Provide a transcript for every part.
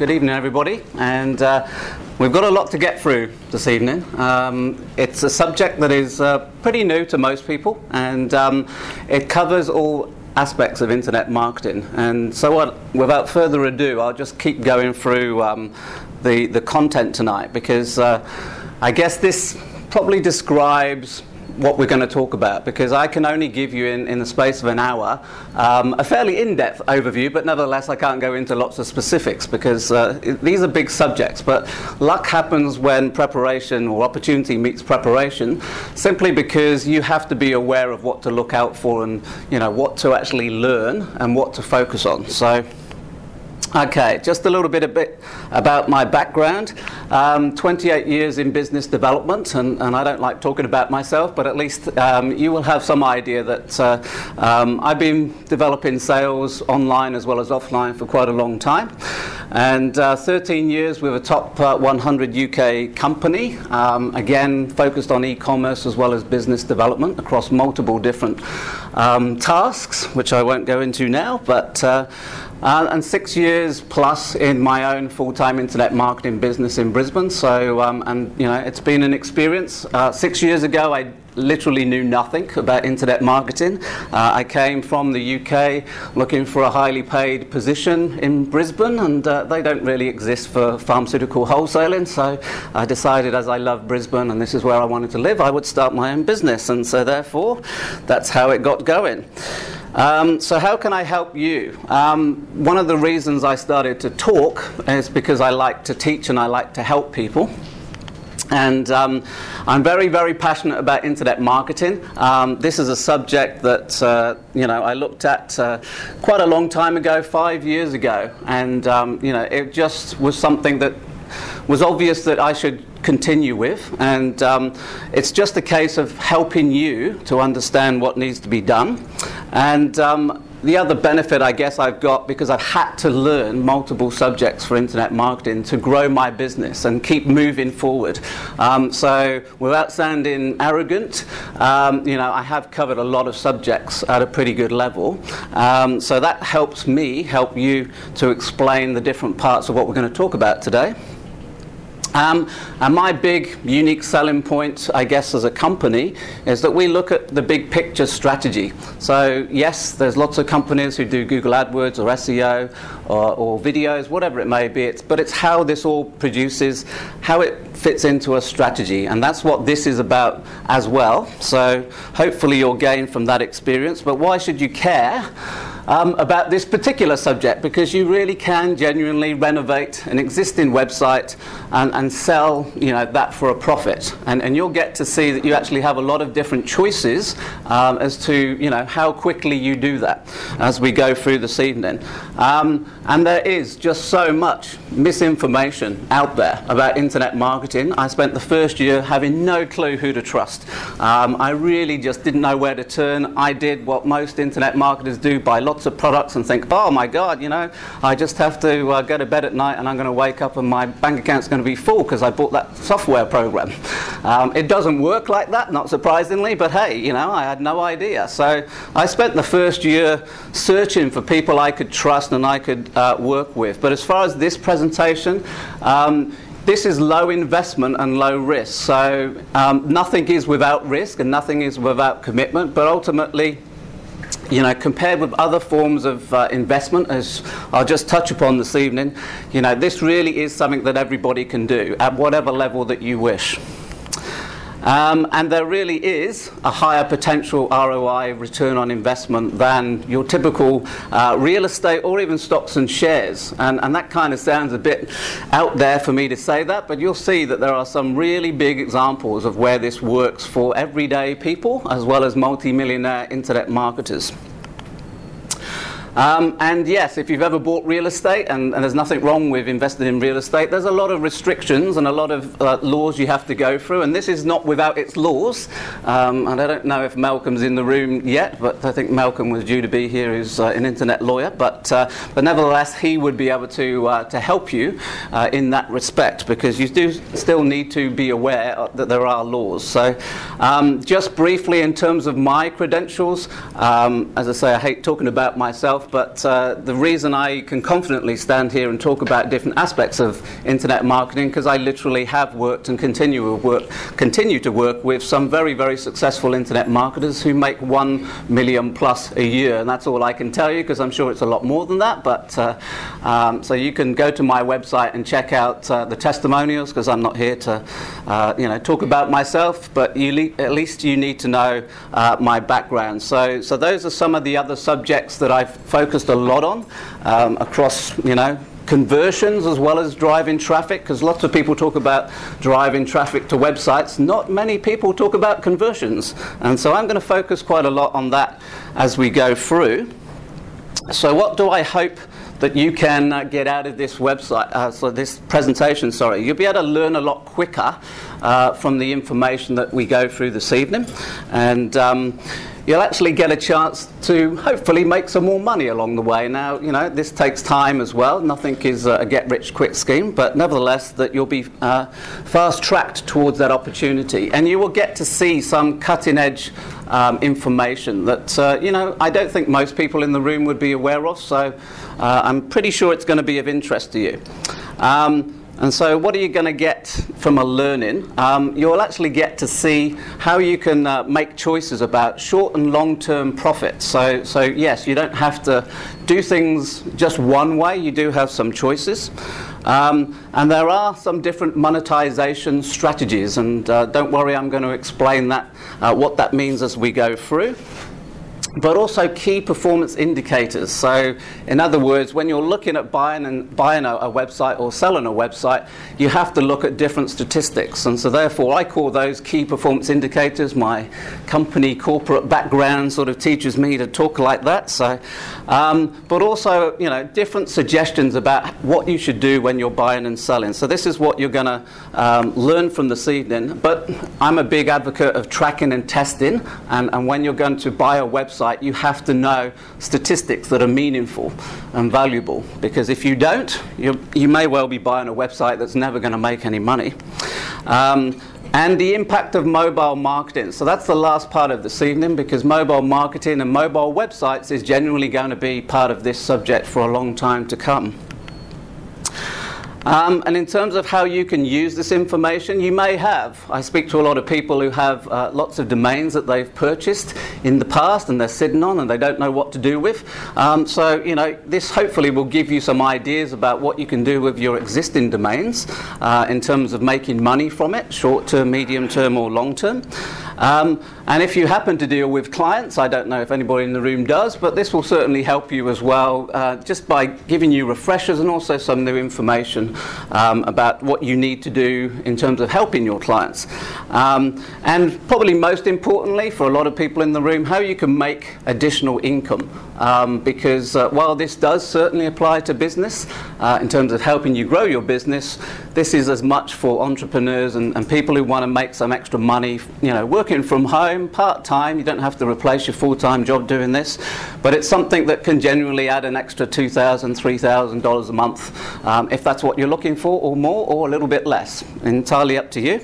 Good evening, everybody. And we've got a lot to get through this evening. It's a subject that is pretty new to most people, and it covers all aspects of internet marketing. And so without further ado, I'll just keep going through the content tonight, because I guess this probably describes what we're going to talk about, because I can only give you in the space of an hour a fairly in-depth overview, but nevertheless I can't go into lots of specifics, because these are big subjects. But luck happens when preparation or opportunity meets preparation, simply because you have to be aware of what to look out for, and what to actually learn and what to focus on. So okay, just a little bit about my background. 28 years in business development, and I don't like talking about myself, but at least you will have some idea that I've been developing sales online as well as offline for quite a long time. And 13 years with a top 100 UK company, again focused on e-commerce as well as business development across multiple different tasks, which I won't go into now, but and 6 years plus in my own full-time internet marketing business in Brisbane. So, it's been an experience. 6 years ago, I literally knew nothing about internet marketing. I came from the UK looking for a highly paid position in Brisbane, and they don't really exist for pharmaceutical wholesaling. So I decided, as I love Brisbane and this is where I wanted to live, I would start my own business. And so therefore, that's how it got going. So how can I help you? One of the reasons I started to talk is because I like to teach and I like to help people. And I'm very, very passionate about internet marketing. This is a subject that I looked at quite a long time ago, 5 years ago, and it just was something that was obvious that I should continue with, and it's just a case of helping you to understand what needs to be done. And the other benefit I guess I've got, because I've had to learn multiple subjects for internet marketing to grow my business and keep moving forward. So without sounding arrogant, I have covered a lot of subjects at a pretty good level. So that helps me help you to explain the different parts of what we're going to talk about today. And my big unique selling point, I guess, as a company, is that we look at the big picture strategy. So yes, there's lots of companies who do Google AdWords or SEO or videos, whatever it may be, but it's how this all produces, how it fits into a strategy, and that's what this is about as well. So hopefully you'll gain from that experience. But why should you care about this particular subject? Because you really can genuinely renovate an existing website and sell that for a profit, and you'll get to see that you actually have a lot of different choices as to how quickly you do that as we go through this evening. And there is just so much misinformation out there about internet marketing. I spent the first year having no clue who to trust. I really just didn't know where to turn. I did what most internet marketers do, buy lots of products and think, oh my God, I just have to go to bed at night and I'm going to wake up and my bank account's going to be full because I bought that software program. It doesn't work like that, not surprisingly, but hey, I had no idea. So I spent the first year searching for people I could trust and I could work with. But as far as this presentation, this is low investment and low risk. So nothing is without risk and nothing is without commitment, but ultimately, compared with other forms of investment, as I'll just touch upon this evening, this really is something that everybody can do at whatever level that you wish. And there really is a higher potential ROI, return on investment, than your typical real estate or even stocks and shares. And that kind of sounds a bit out there for me to say that, but you'll see that there are some really big examples of where this works for everyday people as well as multi-millionaire internet marketers. And yes, if you've ever bought real estate, and there's nothing wrong with investing in real estate, there's a lot of restrictions and a lot of laws you have to go through, and this is not without its laws. And I don't know if Malcolm's in the room yet, but I think Malcolm was due to be here. He's an internet lawyer, but nevertheless, he would be able to help you in that respect, because you do still need to be aware that there are laws. So just briefly, in terms of my credentials, as I say, I hate talking about myself. myself, but the reason I can confidently stand here and talk about different aspects of internet marketing, because I literally have worked and continue to work with some very, very successful internet marketers who make 1 million plus a year, and that's all I can tell you, because I'm sure it's a lot more than that. But so you can go to my website and check out the testimonials, because I'm not here to talk about myself, but at least you need to know my background. So those are some of the other subjects that I've focused a lot on across, conversions as well as driving traffic, because lots of people talk about driving traffic to websites. Not many people talk about conversions, and so I'm going to focus quite a lot on that as we go through. So what do I hope that you can get out of this website, this presentation, sorry. You'll be able to learn a lot quicker from the information that we go through this evening, and you'll actually get a chance to hopefully make some more money along the way. Now, this takes time as well. Nothing is a get-rich-quick scheme, but nevertheless, that you'll be fast-tracked towards that opportunity, and you will get to see some cutting-edge information that I don't think most people in the room would be aware of. So I'm pretty sure it's going to be of interest to you. And so what are you going to get from a learning? You'll actually get to see how you can make choices about short and long-term profits. So yes, you don't have to do things just one way. You do have some choices. And there are some different monetization strategies. And don't worry, I'm going to explain that, what that means as we go through. But also key performance indicators. So in other words, when you're looking at buying a website or selling a website, you have to look at different statistics. And so therefore I call those key performance indicators. My company corporate background sort of teaches me to talk like that. So, but also, different suggestions about what you should do when you're buying and selling. So this is what you're going to learn from this evening. But I'm a big advocate of tracking and testing. And when you're going to buy a website, you have to know statistics that are meaningful and valuable, because if you don't, you may well be buying a website that's never going to make any money. And the impact of mobile marketing. So that's the last part of this evening, because mobile marketing and mobile websites is generally going to be part of this subject for a long time to come. And in terms of how you can use this information, you may have. I speak to a lot of people who have lots of domains that they've purchased in the past and they're sitting on and they don't know what to do with. So, this hopefully will give you some ideas about what you can do with your existing domains in terms of making money from it, short term, medium term, or long term. And if you happen to deal with clients, I don't know if anybody in the room does, but this will certainly help you as well, just by giving you refreshers and also some new information about what you need to do in terms of helping your clients. And probably most importantly for a lot of people in the room, how you can make additional income. Because while this does certainly apply to business, in terms of helping you grow your business, this is as much for entrepreneurs and people who want to make some extra money, working from home, part-time. You don't have to replace your full-time job doing this, but it's something that can genuinely add an extra $2,000, $3,000 a month, if that's what you're looking for, or more, or a little bit less. Entirely up to you.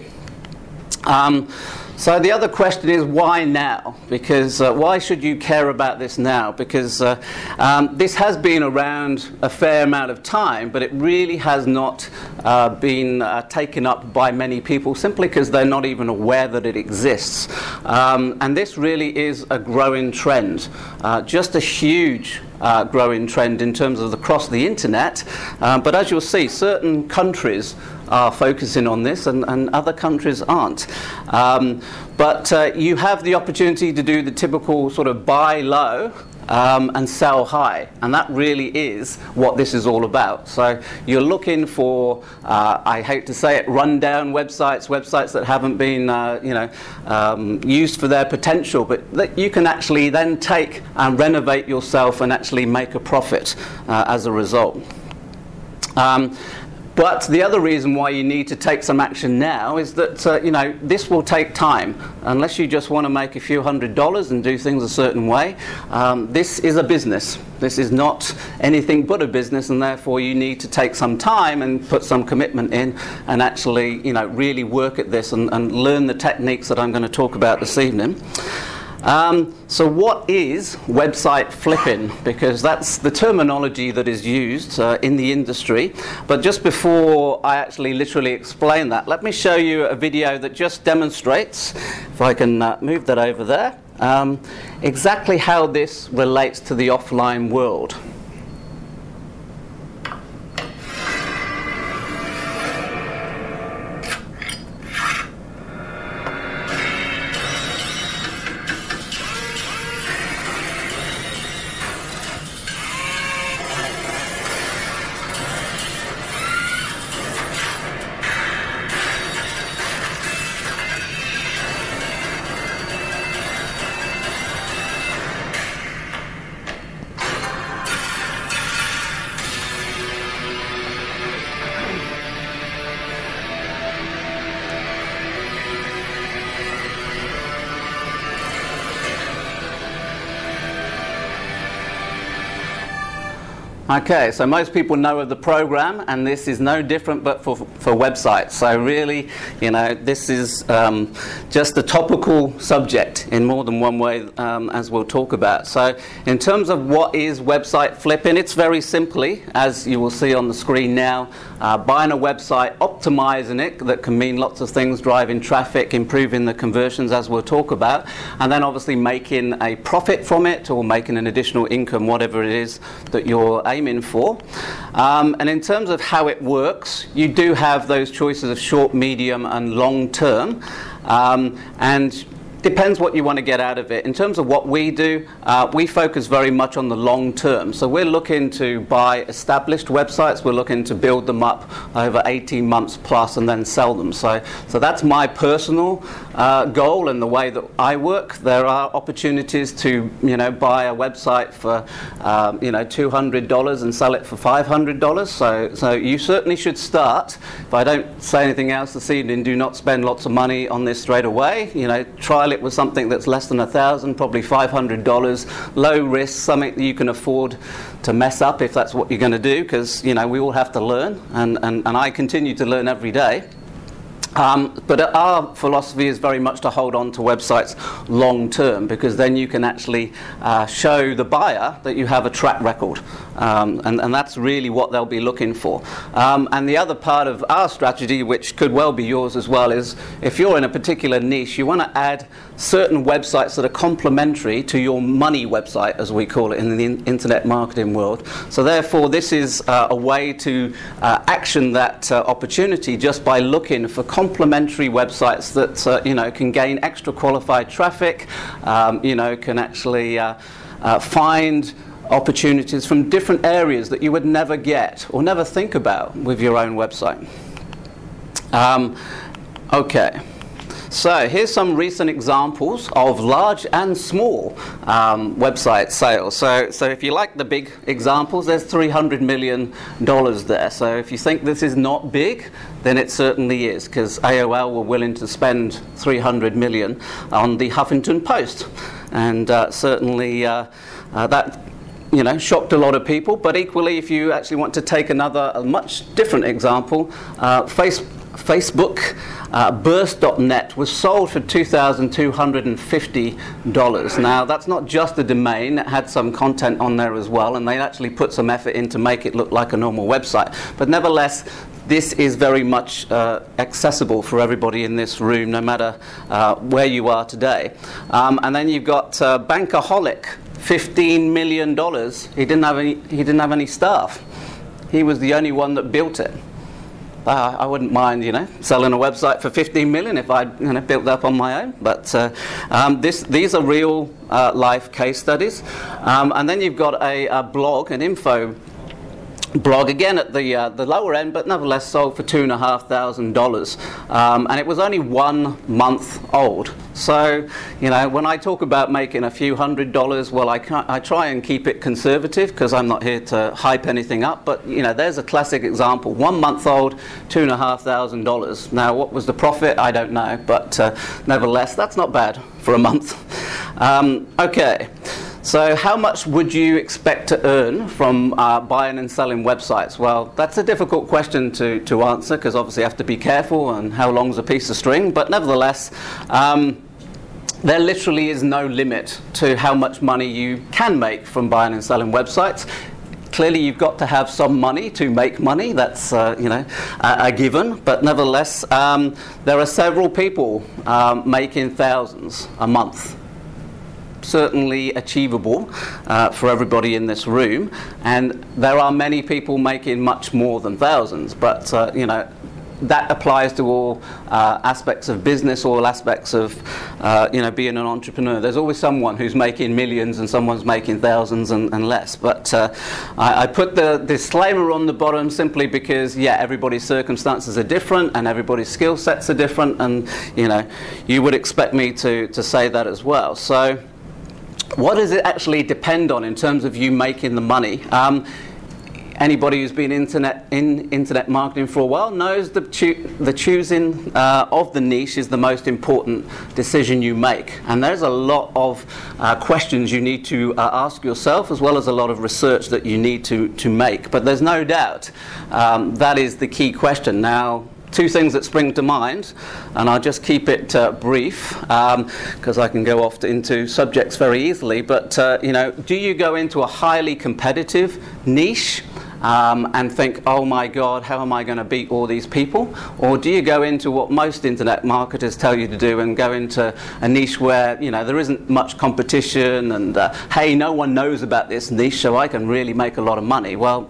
So the other question is, why now? Because why should you care about this now? Because this has been around a fair amount of time, but it really has not been taken up by many people, simply because they're not even aware that it exists. And this really is a growing trend, just a huge growing trend in terms of across the internet. But as you'll see, certain countries are focusing on this and other countries aren't. But you have the opportunity to do the typical sort of buy low and sell high, and that really is what this is all about. So you're looking for, I hate to say it, rundown websites that haven't been used for their potential, but that you can actually then take and renovate yourself and actually make a profit as a result. But the other reason why you need to take some action now is that this will take time. Unless you just want to make a few $100s and do things a certain way, this is a business. This is not anything but a business, and therefore you need to take some time and put some commitment in and actually really work at this and learn the techniques that I'm going to talk about this evening. So what is website flipping? Because that's the terminology that is used in the industry. But just before I actually literally explain that, let me show you a video that just demonstrates, if I can move that over there, exactly how this relates to the offline world. Okay, so most people know of the program, and this is no different but for websites. So really, you know, this is just a topical subject in more than one way, as we'll talk about. So in terms of what is website flipping, it's very simply, as you will see on the screen now, buying a website, optimizing it, that can mean lots of things, driving traffic, improving the conversions, as we'll talk about, and then obviously making a profit from it or making an additional income, whatever it is that you're aiming for. And in terms of how it works, you do have those choices of short, medium and long term, and depends what you want to get out of it. In terms of what we do, we focus very much on the long term. So we're looking to buy established websites, we're looking to build them up over 18 months plus and then sell them. So that's my personal goal and the way that I work. There are opportunities to, you know, buy a website for you know, $200 and sell it for $500. So you certainly should start. If I don't say anything else this evening, do not spend lots of money on this straight away. You know, try it with something that's less than $1,000, probably $500, low risk, something that you can afford to mess up if that's what you're going to do, because, you know, we all have to learn, and I continue to learn every day. But our philosophy is very much to hold on to websites long term, because then you can actually show the buyer that you have a track record, and that's really what they'll be looking for. And the other part of our strategy, which could well be yours as well, is if you're in a particular niche, you want to add certain websites that are complementary to your money website, as we call it in the internet marketing world. So therefore, this is a way to action that opportunity just by looking for complementary websites that you know, can gain extra qualified traffic, you know, can actually find opportunities from different areas that you would never get or never think about with your own website. Okay. So here's some recent examples of large and small website sales. So if you like the big examples, there's $300 million there. So if you think this is not big, then it certainly is, because AOL were willing to spend $300 million on the Huffington Post. And certainly that, you know, shocked a lot of people. But equally, if you actually want to take a much different example, Facebook Burst.net was sold for $2,250. Now, that's not just a domain. It had some content on there as well, and they actually put some effort in to make it look like a normal website. But nevertheless, this is very much accessible for everybody in this room, no matter where you are today. And then you've got Bankaholic, $15 million. He didn't have any staff. He was the only one that built it. I wouldn't mind, you know, selling a website for $15 million if I'd, you know, built that up on my own. But these are real life case studies. And then you've got a blog, an info blog, again at the lower end, but nevertheless sold for $2,500, and it was only 1 month old. So, you know, when I talk about making a few $100s, well, I try and keep it conservative, because I'm not here to hype anything up. But, you know, there's a classic example: 1 month old, $2,500. Now, what was the profit? I don't know, but nevertheless, that's not bad for a month. Okay. So how much would you expect to earn from buying and selling websites? Well, that's a difficult question to answer, because obviously you have to be careful, and how long's a piece of string. But nevertheless, there literally is no limit to how much money you can make from buying and selling websites. Clearly, you've got to have some money to make money. That's a given. But nevertheless, there are several people making thousands a month. Certainly achievable for everybody in this room, and there are many people making much more than thousands. But that applies to all aspects of business, all aspects of being an entrepreneur. There's always someone who's making millions and someone's making thousands and less. But I put the disclaimer on the bottom simply because, yeah, everybody's circumstances are different and everybody's skill sets are different, and you would expect me to say that as well. So what does it actually depend on in terms of you making the money? Anybody who's been in internet marketing for a while knows the choosing of the niche is the most important decision you make. And there's a lot of questions you need to ask yourself, as well as a lot of research that you need to make. But there's no doubt that is the key question. Now, two things that spring to mind, and I'll just keep it brief because I can go off into subjects very easily. But do you go into a highly competitive niche and think, oh my God, how am I going to beat all these people? Or do you go into what most internet marketers tell you to do and go into a niche where there isn't much competition and hey, no one knows about this niche, so I can really make a lot of money? Well,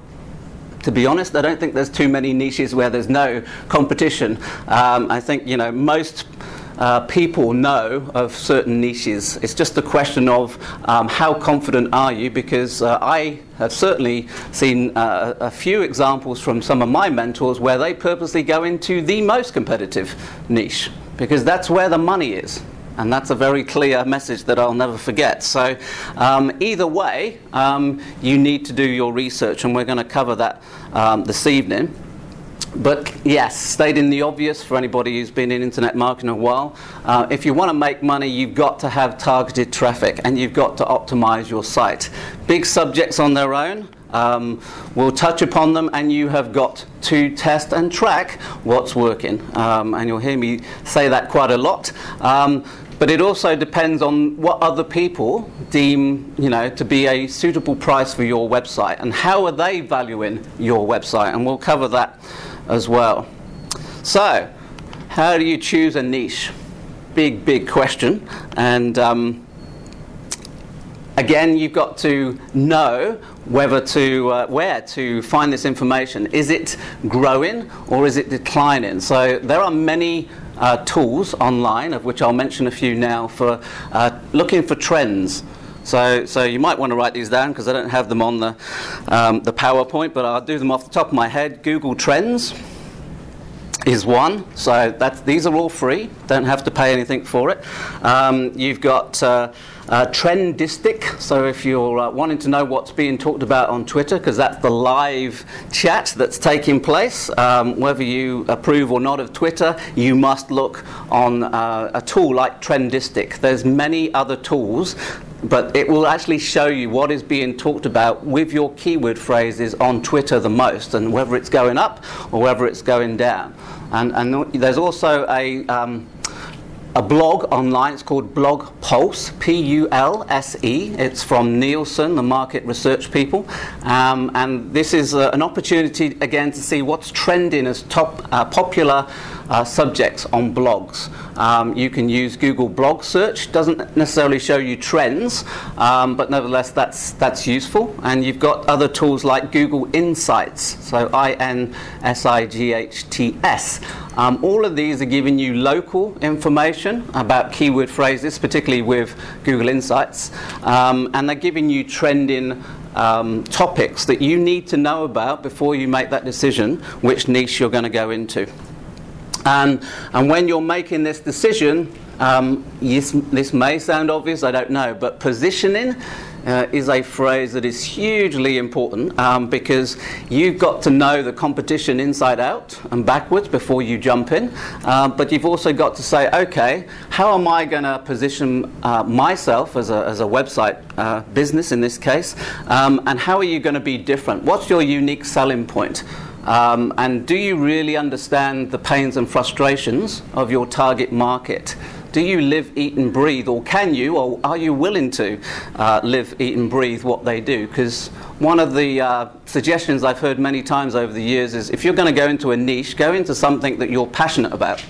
to be honest, I don't think there's too many niches where there's no competition. I think most people know of certain niches. It's just a question of how confident are you, because I have certainly seen a few examples from some of my mentors where they purposely go into the most competitive niche because that's where the money is. And that's a very clear message that I'll never forget. So either way, you need to do your research, and we're going to cover that this evening. But yes, stating the obvious for anybody who's been in internet marketing a while, if you want to make money, you've got to have targeted traffic and you've got to optimize your site. Big subjects on their own. We'll touch upon them, and you have got to test and track what's working. And you'll hear me say that quite a lot. But it also depends on what other people deem, to be a suitable price for your website, and how are they valuing your website, and we'll cover that as well. So, how do you choose a niche? Big question, and again, you've got to know where to find this information. Is it growing or is it declining? So there are many tools online, of which I'll mention a few now, for looking for trends. So you might want to write these down because I don't have them on the PowerPoint, but I'll do them off the top of my head. Google Trends is one. So these are all free. Don't have to pay anything for it. You've got Trendistic. So if you're wanting to know what's being talked about on Twitter, because that's the live chat that's taking place, whether you approve or not of Twitter, you must look on a tool like Trendistic. There's many other tools, but it will actually show you what is being talked about with your keyword phrases on Twitter the most, and whether it's going up or whether it's going down. And there's also a blog online. It's called Blog Pulse, P-U-L-S-E. It's from Nielsen, the market research people. And this is an opportunity, again, to see what's trending as top popular subjects on blogs. You can use Google Blog Search. Doesn't necessarily show you trends, but nevertheless, that's useful. And you've got other tools like Google Insights, so I-N-S-I-G-H-T-S. All of these are giving you local information about keyword phrases, particularly with Google Insights, and they're giving you trending topics that you need to know about before you make that decision which niche you're going to go into. And when you're making this decision, yes, this may sound obvious, I don't know, but positioning is a phrase that is hugely important because you've got to know the competition inside out and backwards before you jump in. But you've also got to say, okay, how am I going to position myself as a website business in this case, and how are you going to be different? What's your unique selling point? And do you really understand the pains and frustrations of your target market? Do you live, eat and breathe, or can you, or are you willing to live, eat and breathe what they do? Because one of the suggestions I've heard many times over the years is if you're going to go into a niche, go into something that you're passionate about.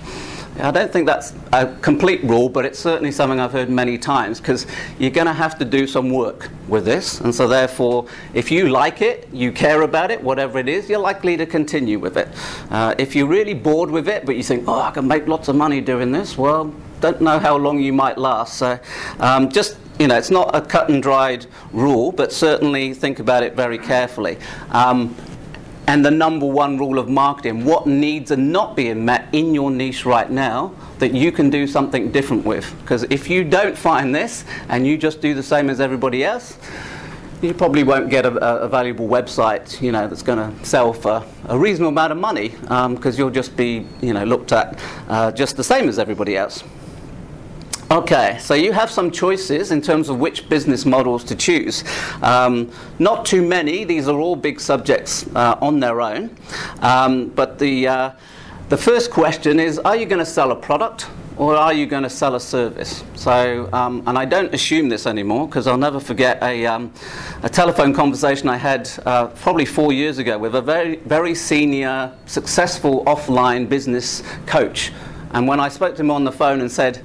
I don't think that's a complete rule, but it's certainly something I've heard many times, because you're going to have to do some work with this, and so therefore if you like it, you care about it, whatever it is, you're likely to continue with it. If you're really bored with it but you think, oh, I can make lots of money doing this, well, don't know how long you might last. So just, you know, it's not a cut and dried rule, but certainly think about it very carefully. And the number one rule of marketing, what needs are not being met in your niche right now that you can do something different with. Because if you don't find this and you just do the same as everybody else, you probably won't get a valuable website, you know, that's going to sell for a reasonable amount of money, because you'll just be, you know, looked at just the same as everybody else. Okay, so you have some choices in terms of which business models to choose. Not too many. These are all big subjects on their own. But the first question is, are you going to sell a product or are you going to sell a service? So, and I don't assume this anymore, because I'll never forget a telephone conversation I had probably 4 years ago with a very senior, successful offline business coach. And when I spoke to him on the phone and said,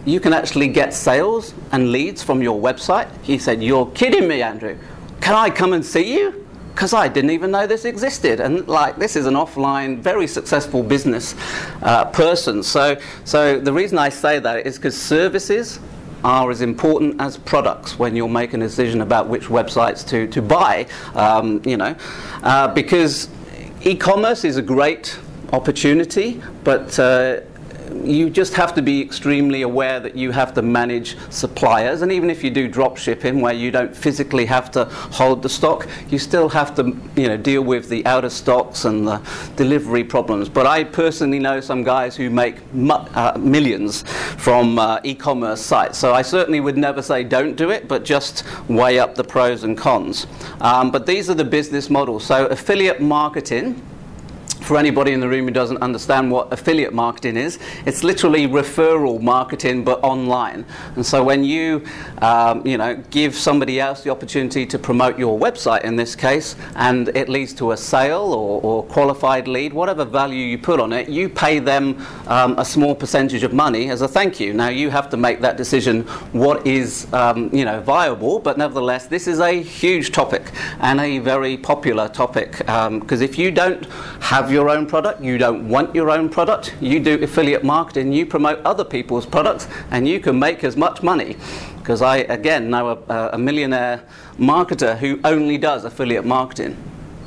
you can actually get sales and leads from your website, he said, you're kidding me, Andrew. Can I come and see you? Because I didn't even know this existed. And like, this is an offline, very successful business person. So the reason I say that is because services are as important as products when you're making a decision about which websites to buy, you know, because e-commerce is a great opportunity, but you just have to be extremely aware that you have to manage suppliers, and even if you do drop shipping where you don't physically have to hold the stock, you still have to, you know, deal with the out of stocks and the delivery problems. But I personally know some guys who make millions from e-commerce sites, so I certainly would never say don't do it, but just weigh up the pros and cons. But these are the business models. So affiliate marketing, for anybody in the room who doesn't understand what affiliate marketing is, it's literally referral marketing but online. And so when you you know, give somebody else the opportunity to promote your website in this case, and it leads to a sale or qualified lead, whatever value you put on it, you pay them a small percentage of money as a thank you. Now you have to make that decision what is you know, viable, but nevertheless this is a huge topic and a very popular topic, because if you don't have your own product, you don't want your own product, you do affiliate marketing, you promote other people's products, and you can make as much money. Because I, again, know a millionaire marketer who only does affiliate marketing,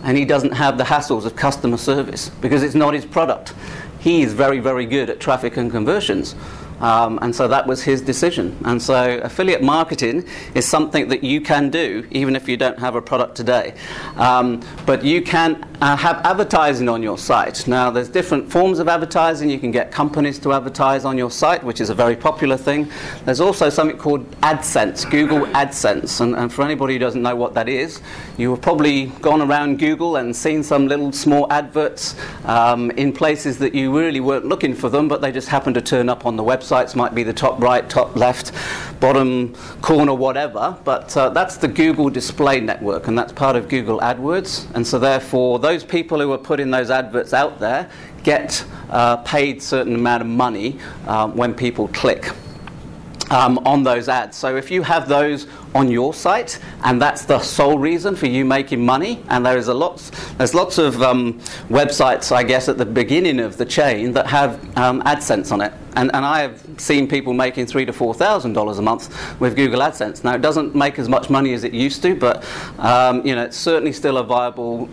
and he doesn't have the hassles of customer service because it's not his product. He is very, very good at traffic and conversions. And so that was his decision. And so affiliate marketing is something that you can do even if you don't have a product today. But you can have advertising on your site. Now there's different forms of advertising. You can get companies to advertise on your site, which is a very popular thing. There's also something called AdSense, Google AdSense. And for anybody who doesn't know what that is, you have probably gone around Google and seen some little small adverts in places that you really weren't looking for them, but they just happen to turn up on the website. Might be the top right, top left, bottom corner, whatever, but that's the Google Display Network, and that's part of Google AdWords. And so therefore those people who are putting those adverts out there get paid a certain amount of money when people click on those ads. So if you have those on your site and that's the sole reason for you making money, and there's lots of websites, I guess, at the beginning of the chain that have AdSense on it, and I have seen people making $3,000 to $4,000 a month with Google AdSense. Now it doesn't make as much money as it used to, but you know, it's certainly still a viable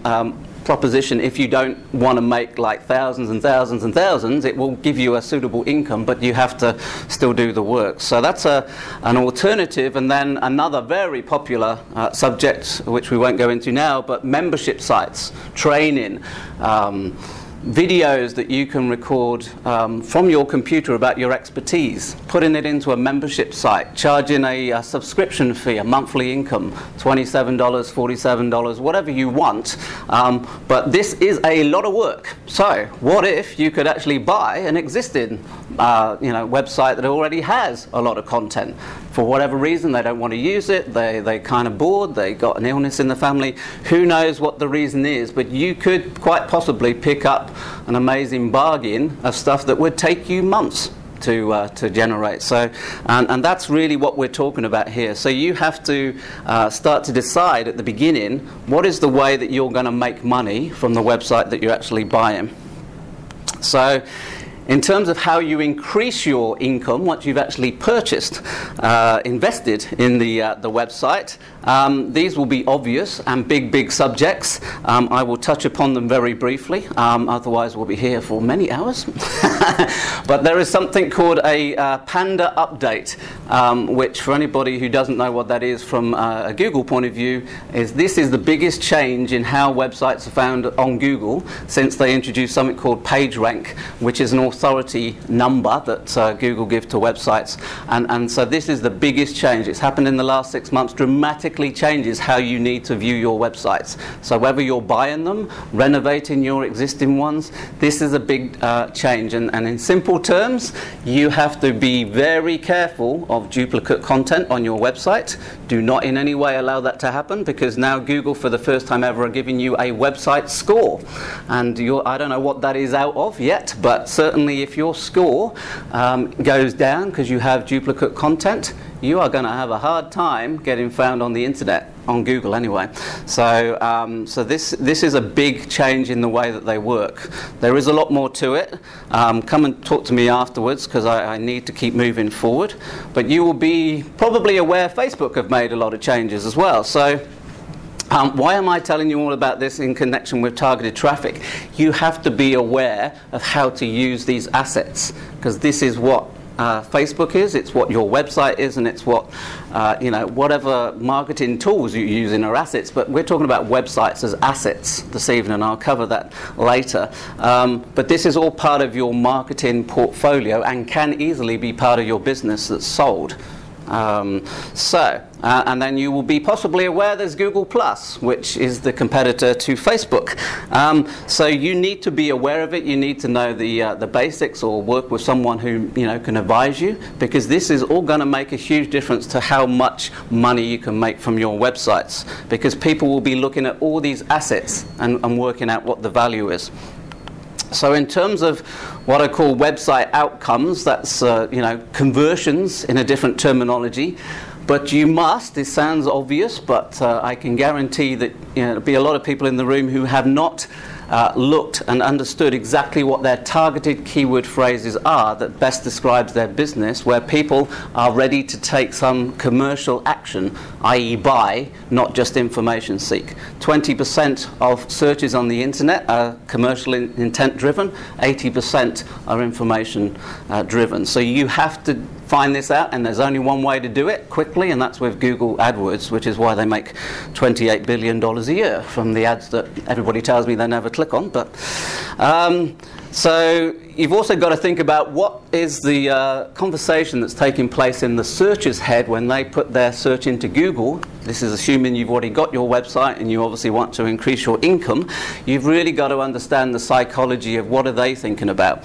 proposition. If you don't want to make like thousands and thousands and thousands, it will give you a suitable income, but you have to still do the work. So that's an alternative. And then another very popular subject, which we won't go into now, but membership sites, training, videos that you can record from your computer about your expertise, putting it into a membership site, charging a subscription fee, a monthly income, $27, $47, whatever you want. But this is a lot of work. So what if you could actually buy an existing website that already has a lot of content. For whatever reason, they don't want to use it, they kind of bored, they got an illness in the family, who knows what the reason is, but you could quite possibly pick up an amazing bargain of stuff that would take you months to generate. So, and that's really what we're talking about here. So you have to start to decide at the beginning, what is the way that you're going to make money from the website that you're actually buying. So in terms of how you increase your income once you've actually purchased, invested in the website, these will be obvious and big subjects. I will touch upon them very briefly, otherwise we'll be here for many hours. But there is something called a Panda update, which for anybody who doesn't know what that is from a Google point of view, this is the biggest change in how websites are found on Google since they introduced something called PageRank, which is an authority number that Google give to websites. And so this is the biggest change. It's happened in the last 6 months, dramatically changes how you need to view your websites. So whether you're buying them, renovating your existing ones, this is a big change. And in simple terms, you have to be very careful of duplicate content on your website. Do not in any way allow that to happen, because now Google, for the first time ever, are giving you a website score. And I don't know what that is out of yet, but certainly if your score goes down because you have duplicate content, you are going to have a hard time getting found on the internet, on Google anyway. So, so this is a big change in the way that they work. There is a lot more to it. Come and talk to me afterwards, because I need to keep moving forward. But you will be probably aware Facebook have made a lot of changes as well. So why am I telling you all about this in connection with targeted traffic? You have to be aware of how to use these assets, because this is what Facebook is, it's what your website is, and it's what whatever marketing tools you use in are assets. But we're talking about websites as assets this evening, and I'll cover that later. But this is all part of your marketing portfolio and can easily be part of your business that's sold. And then you will be possibly aware there's Google+, which is the competitor to Facebook. So you need to be aware of it. You need to know the basics, or work with someone who can advise you, because this is all going to make a huge difference to how much money you can make from your websites, because people will be looking at all these assets and working out what the value is. So in terms of what I call website outcomes, that's conversions in a different terminology. But you must, this sounds obvious, but I can guarantee that there'll be a lot of people in the room who have not looked and understood exactly what their targeted keyword phrases are that best describes their business, where people are ready to take some commercial action, i.e. buy, not just information seek. 20% of searches on the internet are commercial intent driven, 80% are information driven. So you have to find this out, and there's only one way to do it quickly, and that's with Google AdWords, which is why they make $28 billion a year from the ads that everybody tells me they never click on. But so you've also got to think about what is the conversation that's taking place in the searcher's head when they put their search into Google. This is assuming you've already got your website and you obviously want to increase your income. You've really got to understand the psychology of what are they thinking about.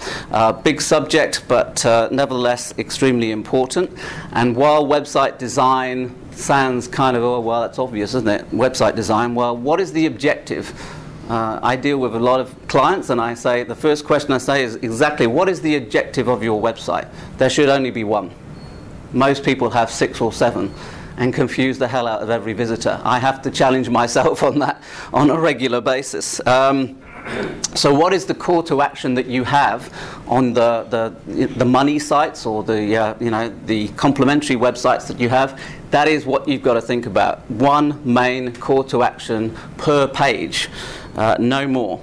Big subject, but nevertheless extremely important. And while website design sounds kind of, oh well, that's obvious, isn't it? Website design, well, what is the objective? I deal with a lot of clients, and I say, the first question I say is exactly, what is the objective of your website? There should only be one. Most people have 6 or 7 and confuse the hell out of every visitor. I have to challenge myself on that on a regular basis. So what is the call to action that you have on the money sites, or the complementary websites that you have? That is what you've got to think about. One main call to action per page, no more.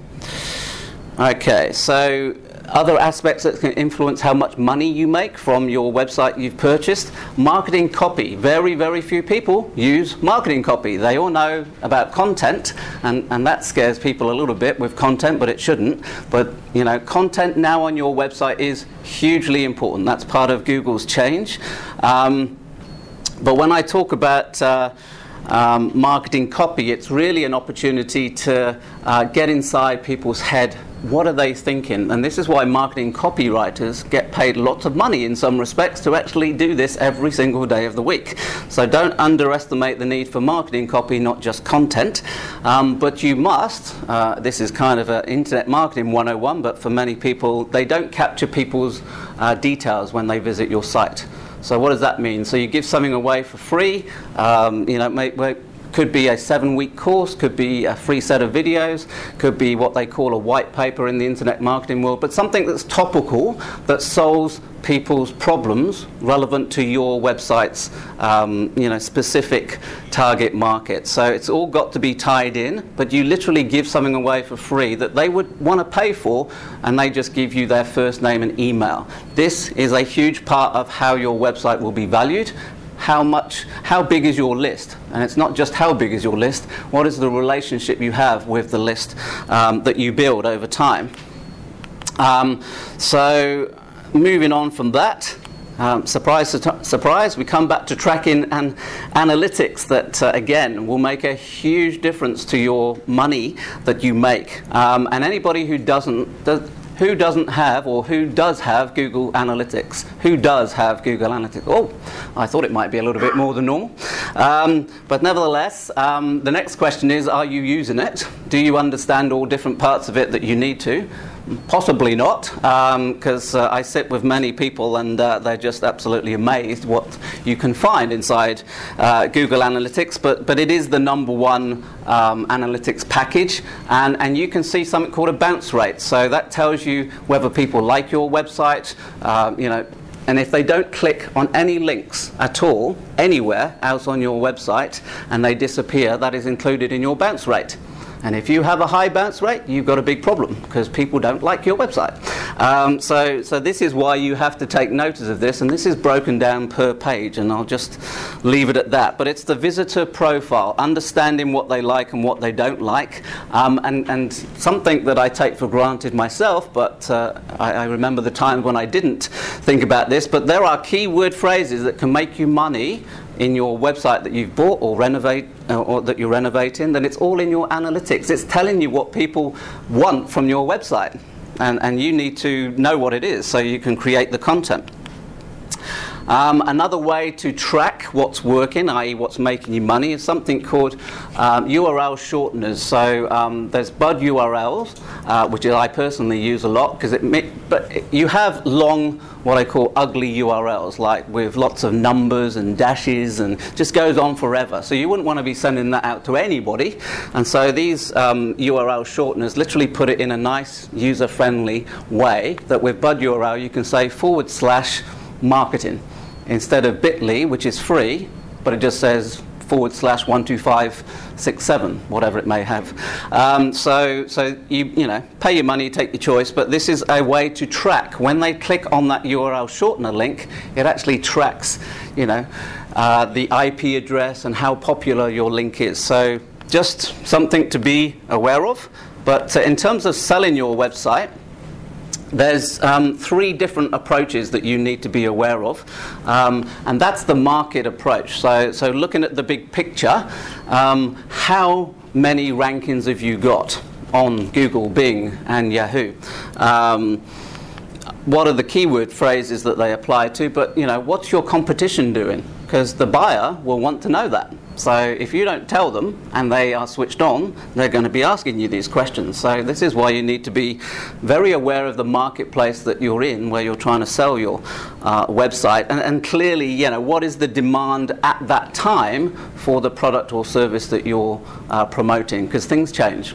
Okay, so other aspects that can influence how much money you make from your website you've purchased. Marketing copy. Very, very few people use marketing copy. They all know about content, and that scares people a little bit with content, but it shouldn't. But content now on your website is hugely important. That's part of Google's change. But when I talk about marketing copy, it's really an opportunity to get inside people's head what are they thinking? And this is why marketing copywriters get paid lots of money in some respects to actually do this every single day of the week. So don't underestimate the need for marketing copy, not just content. But you must, this is kind of an internet marketing 101, but for many people, they don't capture people's details when they visit your site. So what does that mean? So you give something away for free, you know, could be a 7-week course, could be a free set of videos, could be what they call a white paper in the internet marketing world, but something that's topical, that solves people's problems relevant to your website's you know, specific target market. So it's all got to be tied in, but you literally give something away for free that they would want to pay for, and they just give you their first name and email. This is a huge part of how your website will be valued. How big is your list? And it's not just how big is your list, what is the relationship you have with the list that you build over time. So moving on from that, surprise, surprise, we come back to tracking and analytics that, again, will make a huge difference to your money that you make. And anybody who doesn't have, or who does have Google Analytics? Who does have Google Analytics? Oh, I thought it might be a little bit more than normal. But nevertheless, the next question is, are you using it? Do you understand all different parts of it that you need to? Possibly not, because I sit with many people and they're just absolutely amazed what you can find inside Google Analytics, but it is the #1 analytics package, and you can see something called a bounce rate. So that tells you whether people like your website, you know, and if they don't click on any links at all, anywhere else on your website, and they disappear, that is included in your bounce rate. And if you have a high bounce rate, you've got a big problem, because people don't like your website. So this is why you have to take notice of this, and this is broken down per page, and I'll just leave it at that. But it's the visitor profile, understanding what they like and what they don't like, and something that I take for granted myself, but I remember the times when I didn't think about this, but there are keyword phrases that can make you money in your website that you've bought or renovate, or that you're renovating. Then it's all in your analytics. It's telling you what people want from your website, and you need to know what it is so you can create the content. Another way to track what's working, i.e. what's making you money, is something called URL shorteners. So there's Bud URLs, which I personally use a lot, because you have long, what I call ugly URLs, like with lots of numbers and dashes, and just goes on forever. So you wouldn't want to be sending that out to anybody. And so these URL shorteners literally put it in a nice, user-friendly way, that with Bud URL you can say /marketing. Instead of bit.ly, which is free, but it just says /12567, whatever it may have. So you know, pay your money, take your choice, but this is a way to track. When they click on that URL shortener link, it actually tracks, you know, the IP address and how popular your link is. So just something to be aware of. But in terms of selling your website, there's 3 different approaches that you need to be aware of, and that's the market approach. So looking at the big picture, how many rankings have you got on Google, Bing, and Yahoo? What are the keyword phrases that they apply to? But you know, what's your competition doing? Because the buyer will want to know that. So if you don't tell them and they are switched on, they're going to be asking you these questions. So this is why you need to be very aware of the marketplace that you're in, where you're trying to sell your website, and clearly, you know, what is the demand at that time for the product or service that you're promoting, because things change.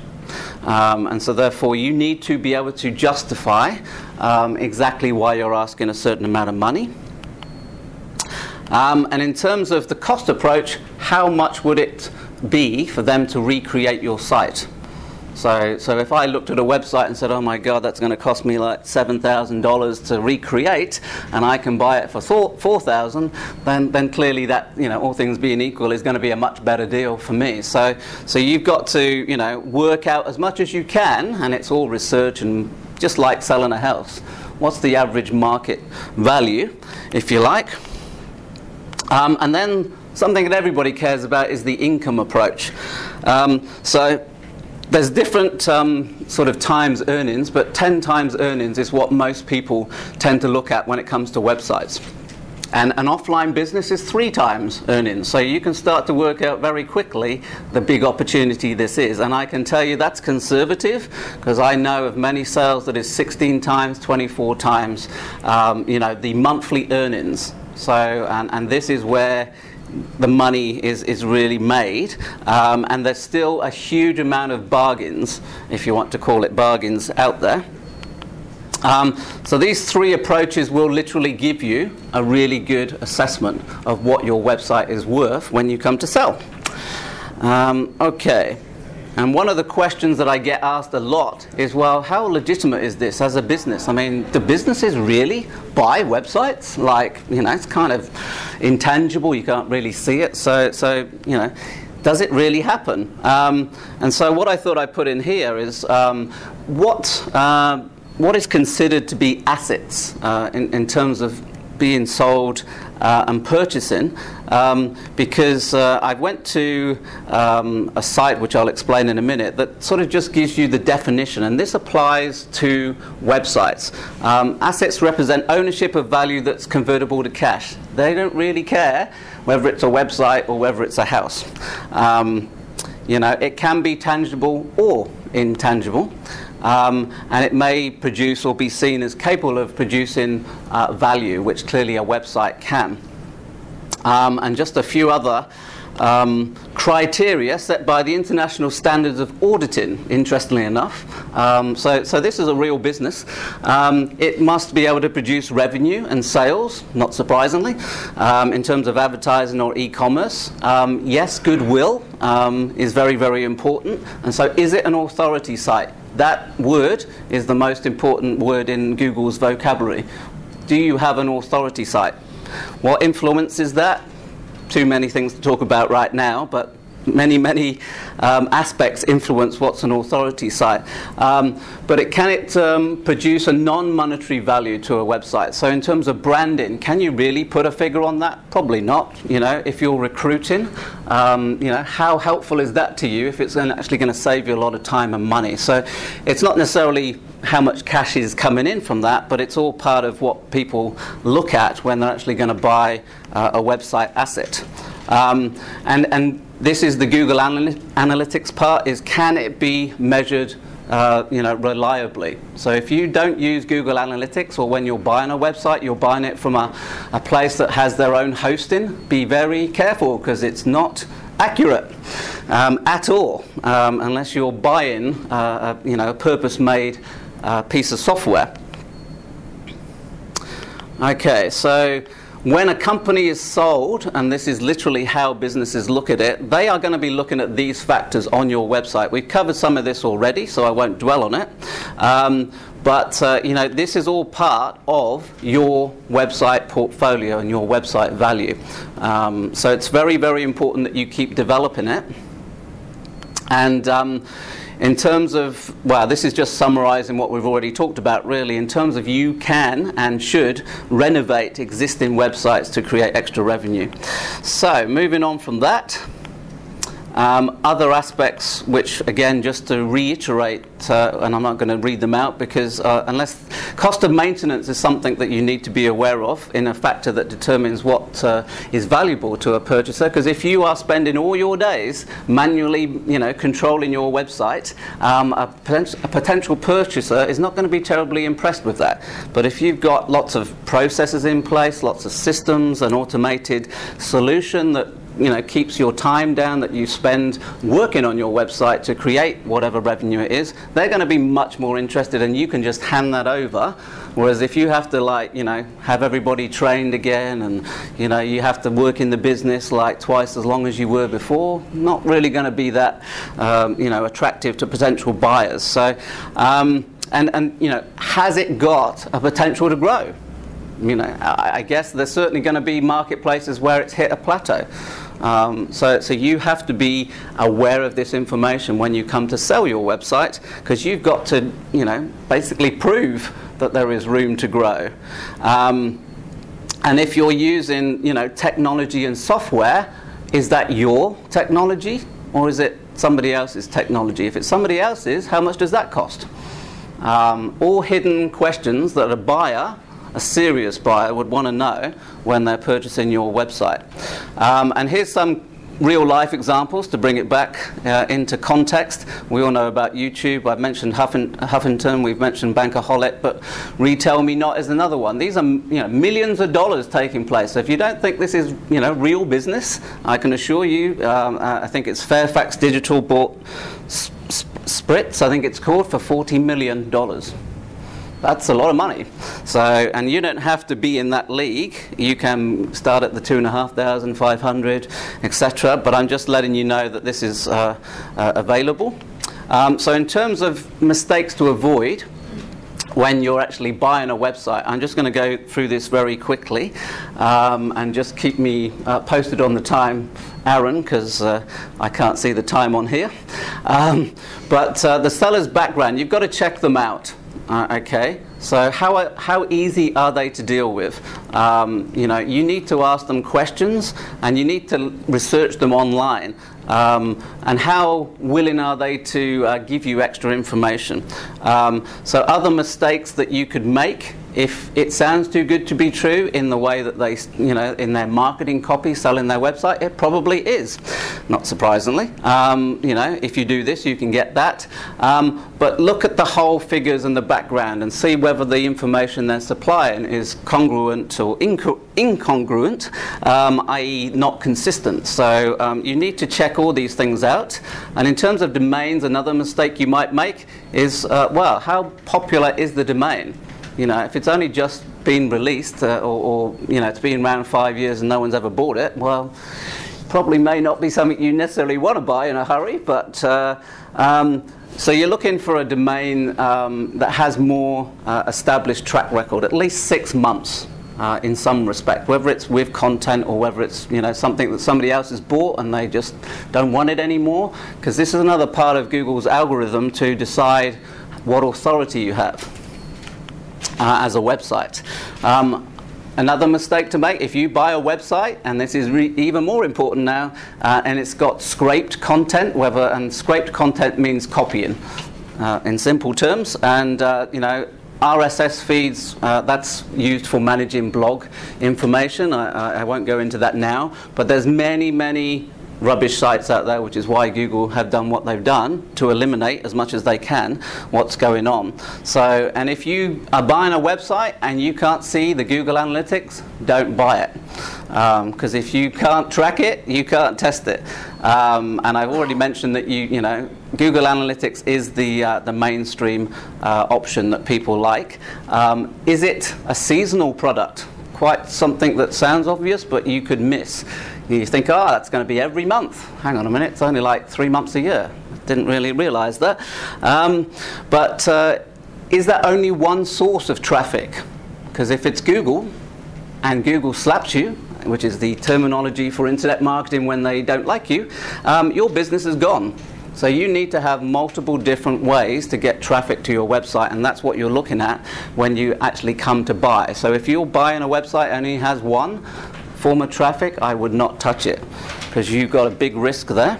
And so therefore you need to be able to justify exactly why you're asking a certain amount of money. And in terms of the cost approach, how much would it be for them to recreate your site? So if I looked at a website and said, oh my God, that's going to cost me like $7,000 to recreate, and I can buy it for $4,000, then clearly that, you know, all things being equal, is going to be a much better deal for me. So you've got to, you know, work out as much as you can, and it's all research, and just like selling a house, what's the average market value, if you like. And then something that everybody cares about is the income approach. So there's different sort of times earnings, but 10 times earnings is what most people tend to look at when it comes to websites. And an offline business is 3 times earnings. So you can start to work out very quickly the big opportunity this is. And I can tell you that's conservative, because I know of many sales that is 16 times, 24 times, you know, the monthly earnings. So, and this is where the money is really made, and there's still a huge amount of bargains, if you want to call it bargains, out there. So these 3 approaches will literally give you a really good assessment of what your website is worth when you come to sell. Okay. And one of the questions that I get asked a lot is, well, how legitimate is this as a business? I mean, do businesses really buy websites? Like, you know, it's kind of intangible, you can't really see it. So you know, does it really happen? And so what I thought I'd put in here is what is considered to be assets in terms of being sold and purchasing, because I went to a site which I'll explain in a minute that sort of just gives you the definition, and this applies to websites. Assets represent ownership of value that's convertible to cash. They don't really care whether it's a website or whether it's a house. You know, it can be tangible or intangible. And it may produce or be seen as capable of producing value, which clearly a website can. And just a few other criteria set by the International Standards of Auditing, interestingly enough. So this is a real business. It must be able to produce revenue and sales, not surprisingly, in terms of advertising or e-commerce. Yes, goodwill is very, very important. And so is it an authority site? That word is the most important word in Google's vocabulary. Do you have an authority site? What influences that? Too many things to talk about right now, but many aspects influence what's an authority site. But can it produce a non-monetary value to a website? So in terms of branding, can you really put a figure on that? Probably not. You know, if you're recruiting, you know, how helpful is that to you if it's actually going to save you a lot of time and money? So it's not necessarily how much cash is coming in from that, but it's all part of what people look at when they're actually going to buy a website asset. And this is the Google Analytics part, is can it be measured you know, reliably? So if you don't use Google Analytics, or when you're buying a website, you're buying it from a place that has their own hosting, be very careful, because it's not accurate at all, unless you're buying you know, a purpose-made piece of software. Okay, so when a company is sold, and this is literally how businesses look at it, they are going to be looking at these factors on your website. We've covered some of this already, so I won't dwell on it. But you know, this is all part of your website portfolio and your website value. So it's very, very important that you keep developing it. And in terms of, well, this is just summarizing what we've already talked about, really. In terms of, you can and should renovate existing websites to create extra revenue. So moving on from that, other aspects which, again, just to reiterate, and I'm not going to read them out, because unless cost of maintenance is something that you need to be aware of in a factor that determines what is valuable to a purchaser. Because if you are spending all your days manually, you know, controlling your website, a potential purchaser is not going to be terribly impressed with that. But if you've got lots of processes in place, lots of systems, an automated solution that, you know, keeps your time down, that you spend working on your website to create whatever revenue it is, they're going to be much more interested, and you can just hand that over. Whereas if you have to, like, you know, have everybody trained again, and, you know, you have to work in the business like twice as long as you were before, not really going to be that you know, attractive to potential buyers. So and you know, has it got a potential to grow? You know, I guess there's certainly going to be marketplaces where it's hit a plateau. So you have to be aware of this information when you come to sell your website, because you've got to, you know, basically prove that there is room to grow. And if you're using, you know, technology and software, is that your technology? or is it somebody else's technology? If it's somebody else's, how much does that cost? All hidden questions that a buyer, a serious buyer, would want to know when they're purchasing your website. And here's some real-life examples to bring it back into context. We all know about YouTube. I've mentioned Huffington. We've mentioned Bankaholic, but Retail Me Not is another one. These are millions of dollars taking place. So if you don't think this is real business, I can assure you. I think it's Fairfax Digital bought Spritz, I think it's called, for $40 million. That's a lot of money. So, and you don't have to be in that league. You can start at the 2,500, 500, etc. But I'm just letting you know that this is available. So in terms of mistakes to avoid when you're actually buying a website, I'm just going to go through this very quickly, and just keep me posted on the time, Aaron, because I can't see the time on here. But the seller's background, you've got to check them out. Okay, so how easy are they to deal with? You need to ask them questions, and you need to research them online. And how willing are they to give you extra information? So other mistakes that you could make, if it sounds too good to be true in the way that they, in their marketing copy, selling their website, it probably is, not surprisingly. If you do this, you can get that. But look at the whole figures and the background and see whether the information they're supplying is congruent or incongruent, i.e. not consistent. So you need to check all these things out. And in terms of domains, another mistake you might make is, well, how popular is the domain? If it's only just been released, or it's been around 5 years and no one's ever bought it, well, probably may not be something you necessarily want to buy in a hurry. But so you're looking for a domain that has more established track record, at least 6 months in some respect, whether it's with content or whether it's something that somebody else has bought and they just don't want it anymore. Because this is another part of Google's algorithm to decide what authority you have as a website. Another mistake to make, if you buy a website, and this is even more important now, and it's got scraped content, and scraped content means copying, in simple terms, and RSS feeds, that's used for managing blog information. I won't go into that now, but there's many rubbish sites out there, which is why Google have done what they've done to eliminate as much as they can what's going on. So, and if you are buying a website and you can't see the Google Analytics, don't buy it. Because if you can't track it, you can't test it. And I've already mentioned that Google Analytics is the mainstream option that people like. Is it a seasonal product? Quite something that sounds obvious, but you could miss. You think, that's going to be every month. Hang on a minute, it's only like 3 months a year. Didn't really realize that. But is that only one source of traffic? Because if it's Google, and Google slaps you, which is the terminology for internet marketing when they don't like you, your business is gone. So you need to have multiple different ways to get traffic to your website, and that's what you're looking at when you actually come to buy. So if you're buying a website and it has one form of traffic, I would not touch it, because you've got a big risk there.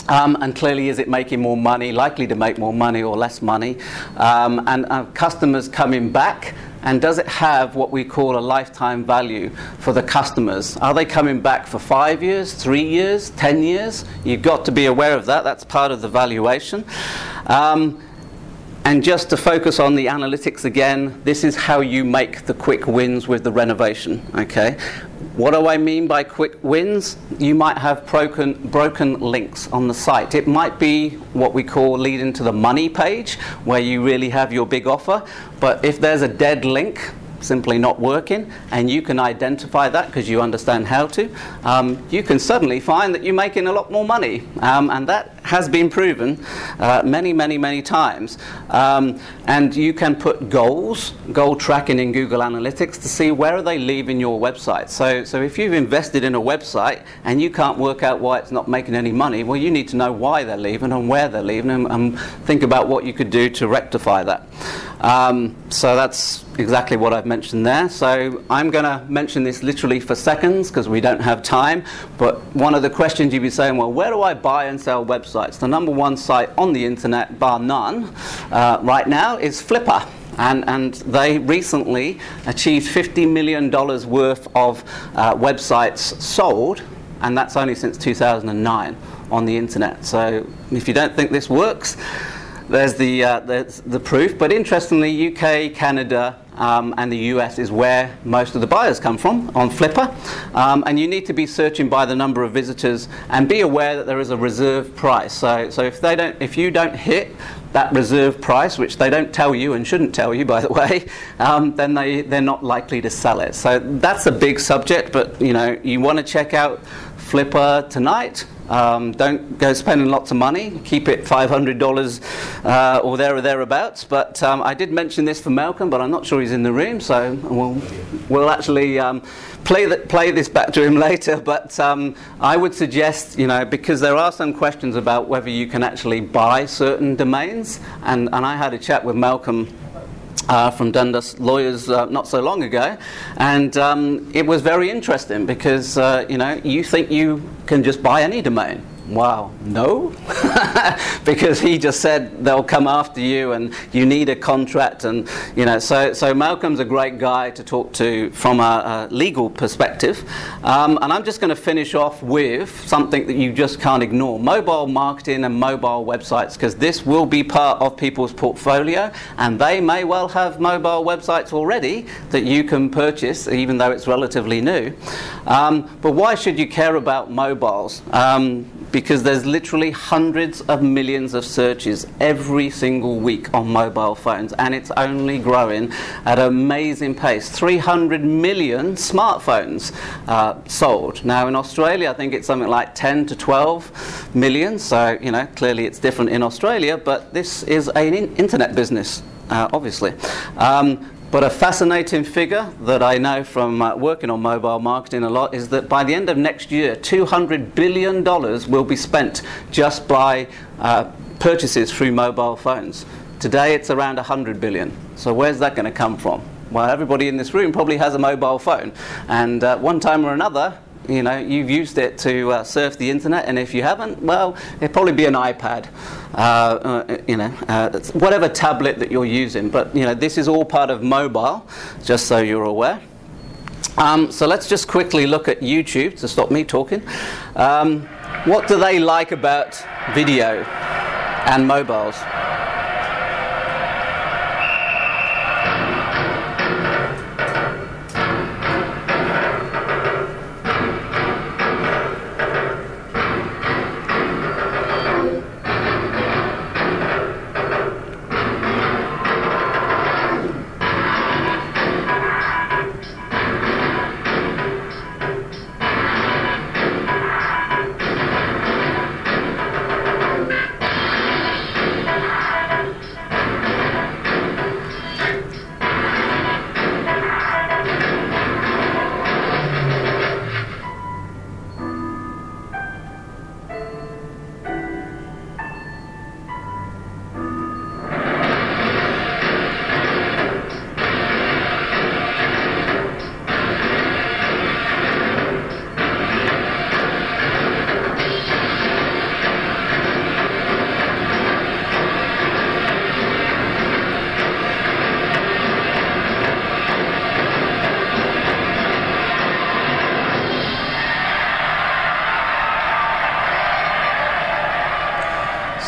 And clearly, is it making more money, likely to make more money or less money? And customers coming back, and does it have what we call a lifetime value for the customers? Are they coming back for 5 years, 3 years, 10 years? You've got to be aware of that. That's part of the valuation. And just to focus on the analytics again, this is how you make the quick wins with the renovation. Okay, what do I mean by quick wins? You might have broken links on the site. It might be what we call leading to the money page, where you really have your big offer. But if there's a dead link, simply not working, and you can identify that because you understand how to, you can suddenly find that you're making a lot more money. And that has been proven many times. And you can put goal tracking in Google Analytics to see where are they leaving your website. So if you've invested in a website and you can't work out why it's not making any money, well, you need to know why they're leaving and where they're leaving, and think about what you could do to rectify that. So that's exactly what I've mentioned there. So I'm going to mention this literally for seconds because we don't have time. But one of the questions you'd be saying, well, where do I buy and sell websites? The #1 site on the internet, bar none, right now is Flippa. And they recently achieved $50 million worth of websites sold, and that's only since 2009 on the internet. So if you don't think this works, there's the proof. But interestingly, UK, Canada, and the US is where most of the buyers come from on Flippa. And you need to be searching by the number of visitors and be aware that there is a reserve price. So if you don't hit that reserve price, which they don't tell you and shouldn't tell you, by the way, then they're not likely to sell it. So that's a big subject, but you want to check out Flippa tonight. Don't go spending lots of money. Keep it $500 or there or thereabouts. But I did mention this for Malcolm, but I'm not sure he's in the room, so we'll actually play this back to him later. But I would suggest, because there are some questions about whether you can actually buy certain domains, and I had a chat with Malcolm from Dundas Lawyers not so long ago, and it was very interesting because you think you can just buy any domain. Wow, no, because he just said they'll come after you and you need a contract, and so Malcolm's a great guy to talk to from a legal perspective. And I'm just going to finish off with something that you just can't ignore: mobile marketing and mobile websites, because this will be part of people's portfolio, and they may well have mobile websites already that you can purchase, even though it's relatively new. But why should you care about mobiles? Because there's literally hundreds of millions of searches every single week on mobile phones, and it's only growing at an amazing pace. 300 million smartphones sold. Now in Australia, I think it's something like 10 to 12 million, so clearly it's different in Australia, but this is an internet business, obviously. But a fascinating figure that I know from working on mobile marketing a lot is that by the end of next year, $200 billion will be spent just by purchases through mobile phones. Today it's around 100 billion. So where's that going to come from? Well, everybody in this room probably has a mobile phone, and one time or another, you've used it to surf the internet, and if you haven't, well, it'd probably be an iPad, whatever tablet that you're using. But this is all part of mobile, just so you're aware. So let's just quickly look at YouTube to stop me talking. What do they like about video and mobiles?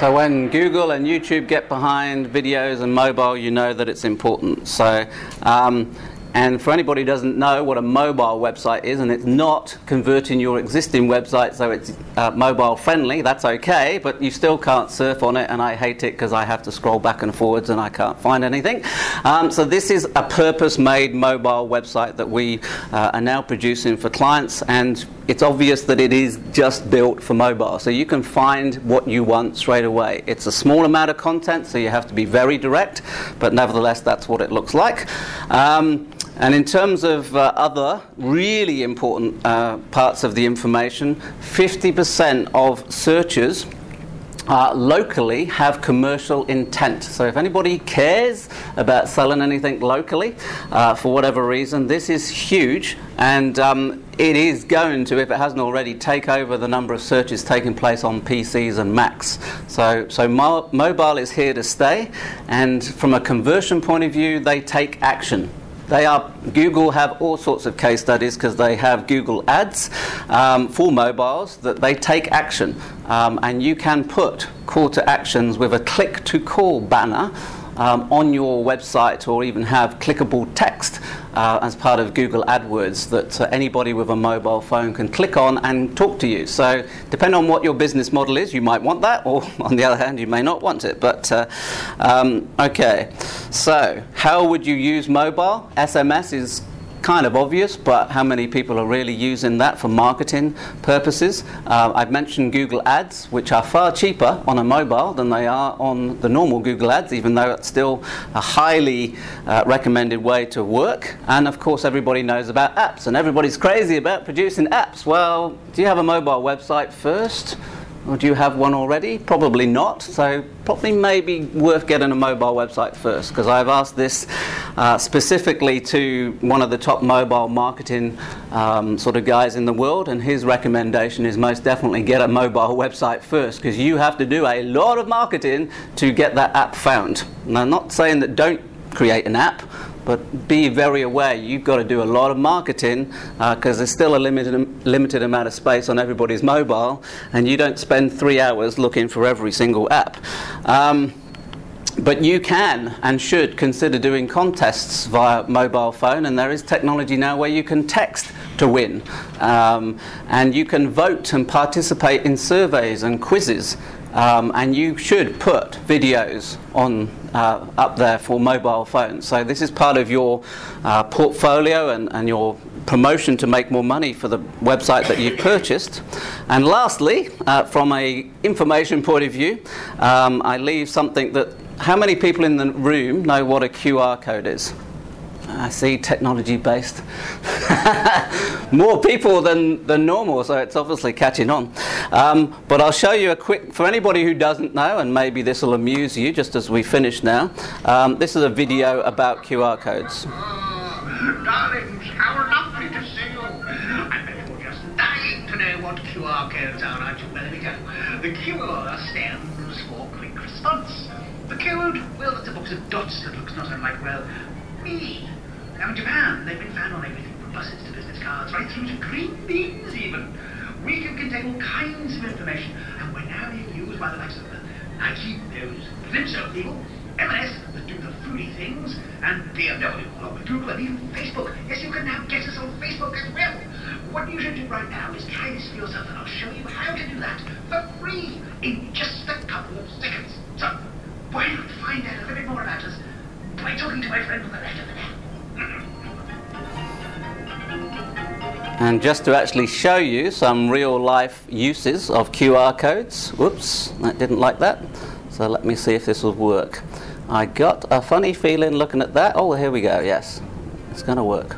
So when Google and YouTube get behind videos and mobile, you know that it's important. So, and for anybody who doesn't know what a mobile website is, and it's not converting your existing website so it's mobile friendly, that's okay, but you still can't surf on it, and I hate it because I have to scroll back and forwards and I can't find anything. So this is a purpose-made mobile website that we are now producing for clients, and it's obvious that it is just built for mobile. So you can find what you want straight away. It's a small amount of content, so you have to be very direct, but nevertheless, that's what it looks like. And in terms of other really important parts of the information, 50% of searches locally have commercial intent. So if anybody cares about selling anything locally for whatever reason, this is huge, and it is going to, if it hasn't already, take over the number of searches taking place on PCs and Macs. So mobile is here to stay, and from a conversion point of view, they take action. Google have all sorts of case studies because they have Google Ads for mobiles that they take action, and you can put call to actions with a click to call banner on your website, or even have clickable text as part of Google AdWords that anybody with a mobile phone can click on and talk to you. So depending on what your business model is, you might want that, or on the other hand, you may not want it. But okay, so how would you use mobile? SMS is kind of obvious, but how many people are really using that for marketing purposes? I've mentioned Google Ads, which are far cheaper on a mobile than they are on the normal Google Ads, even though it's still a highly recommended way to work. And of course, everybody knows about apps, and everybody's crazy about producing apps. Well, do you have a mobile website first? Or do you have one already? Probably not. So probably maybe worth getting a mobile website first, because I've asked this specifically to one of the top mobile marketing sort of guys in the world, and his recommendation is most definitely get a mobile website first, because you have to do a lot of marketing to get that app found. And I'm not saying that don't create an app, but be very aware you've got to do a lot of marketing, because there's still a limited amount of space on everybody's mobile, and you don't spend 3 hours looking for every single app. But you can and should consider doing contests via mobile phone, and there is technology now where you can text to win, and you can vote and participate in surveys and quizzes. And you should put videos on up there for mobile phones. So this is part of your portfolio and your promotion to make more money for the website that you've purchased. And lastly, from an information point of view, I leave something that, how many people in the room know what a QR code is? I see technology-based. More people than normal, so it's obviously catching on. But I'll show you a quick, for anybody who doesn't know, and maybe this will amuse you just as we finish now. This is a video about QR codes. Darlings, how lovely to see you. I bet you're just dying to know what QR codes are, aren't you? Well, there we go. The QR stands for quick response. The code, well, it's a box of dots that looks not unlike, well, me. Now in Japan, they've been found on everything from buses to business cards, right through to green beans even. We can contain all kinds of information, and we're now being used by the likes of Nike, those Flintstone people, M&S that do the foodie things, and BMW, along with Google and even Facebook. Yes, you can now get us on Facebook as well. What you should do right now is try this for yourself, and I'll show you how to do that for free in just a couple of seconds. So, why not find out a little bit more about us by talking to my friend on the left of the net? And just to actually show you some real life uses of QR codes. Whoops, I didn't like that. So let me see if this will work. I got a funny feeling looking at that. Oh, here we go, yes. It's going to work.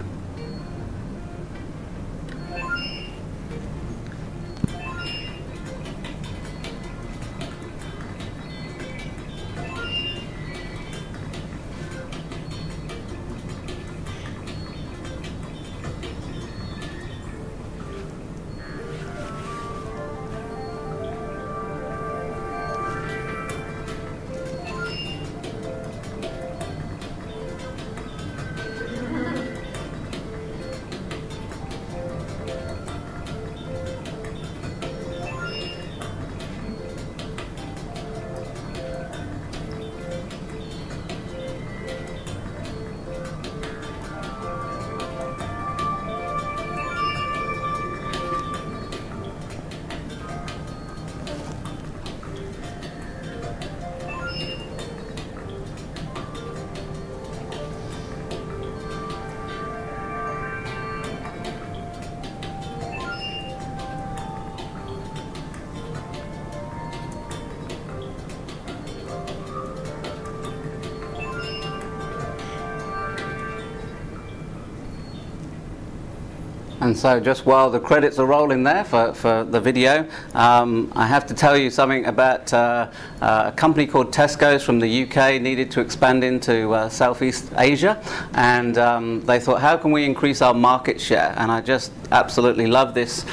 And so just while the credits are rolling there for the video, I have to tell you something about a company called Tesco's from the UK needed to expand into Southeast Asia, and they thought, how can we increase our market share? And I just absolutely love this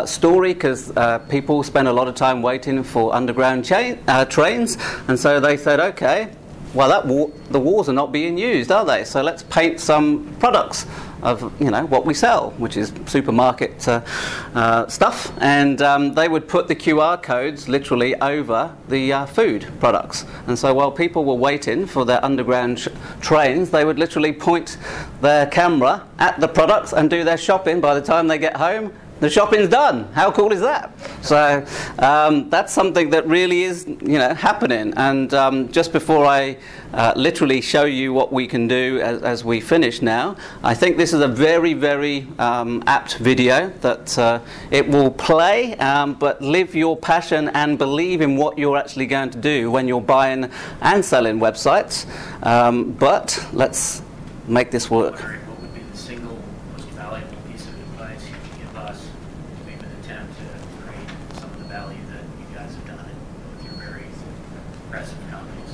story, because people spend a lot of time waiting for underground trains, and so they said, okay, well, the walls are not being used, are they? So let's paint some products of what we sell, which is supermarket stuff, and they would put the QR codes literally over the food products. And so while people were waiting for their underground trains, they would literally point their camera at the products and do their shopping. By the time they get home, the shopping's done. How cool is that? So that's something that really is happening. And just before I literally show you what we can do as we finish now, I think this is a very, very apt video that it will play, but live your passion and believe in what you're actually going to do when you're buying and selling websites. But let's make this work. What would be the single most valuable piece of advice you could give us to make an attempt to create some of the value that you guys have done with your very impressive companies?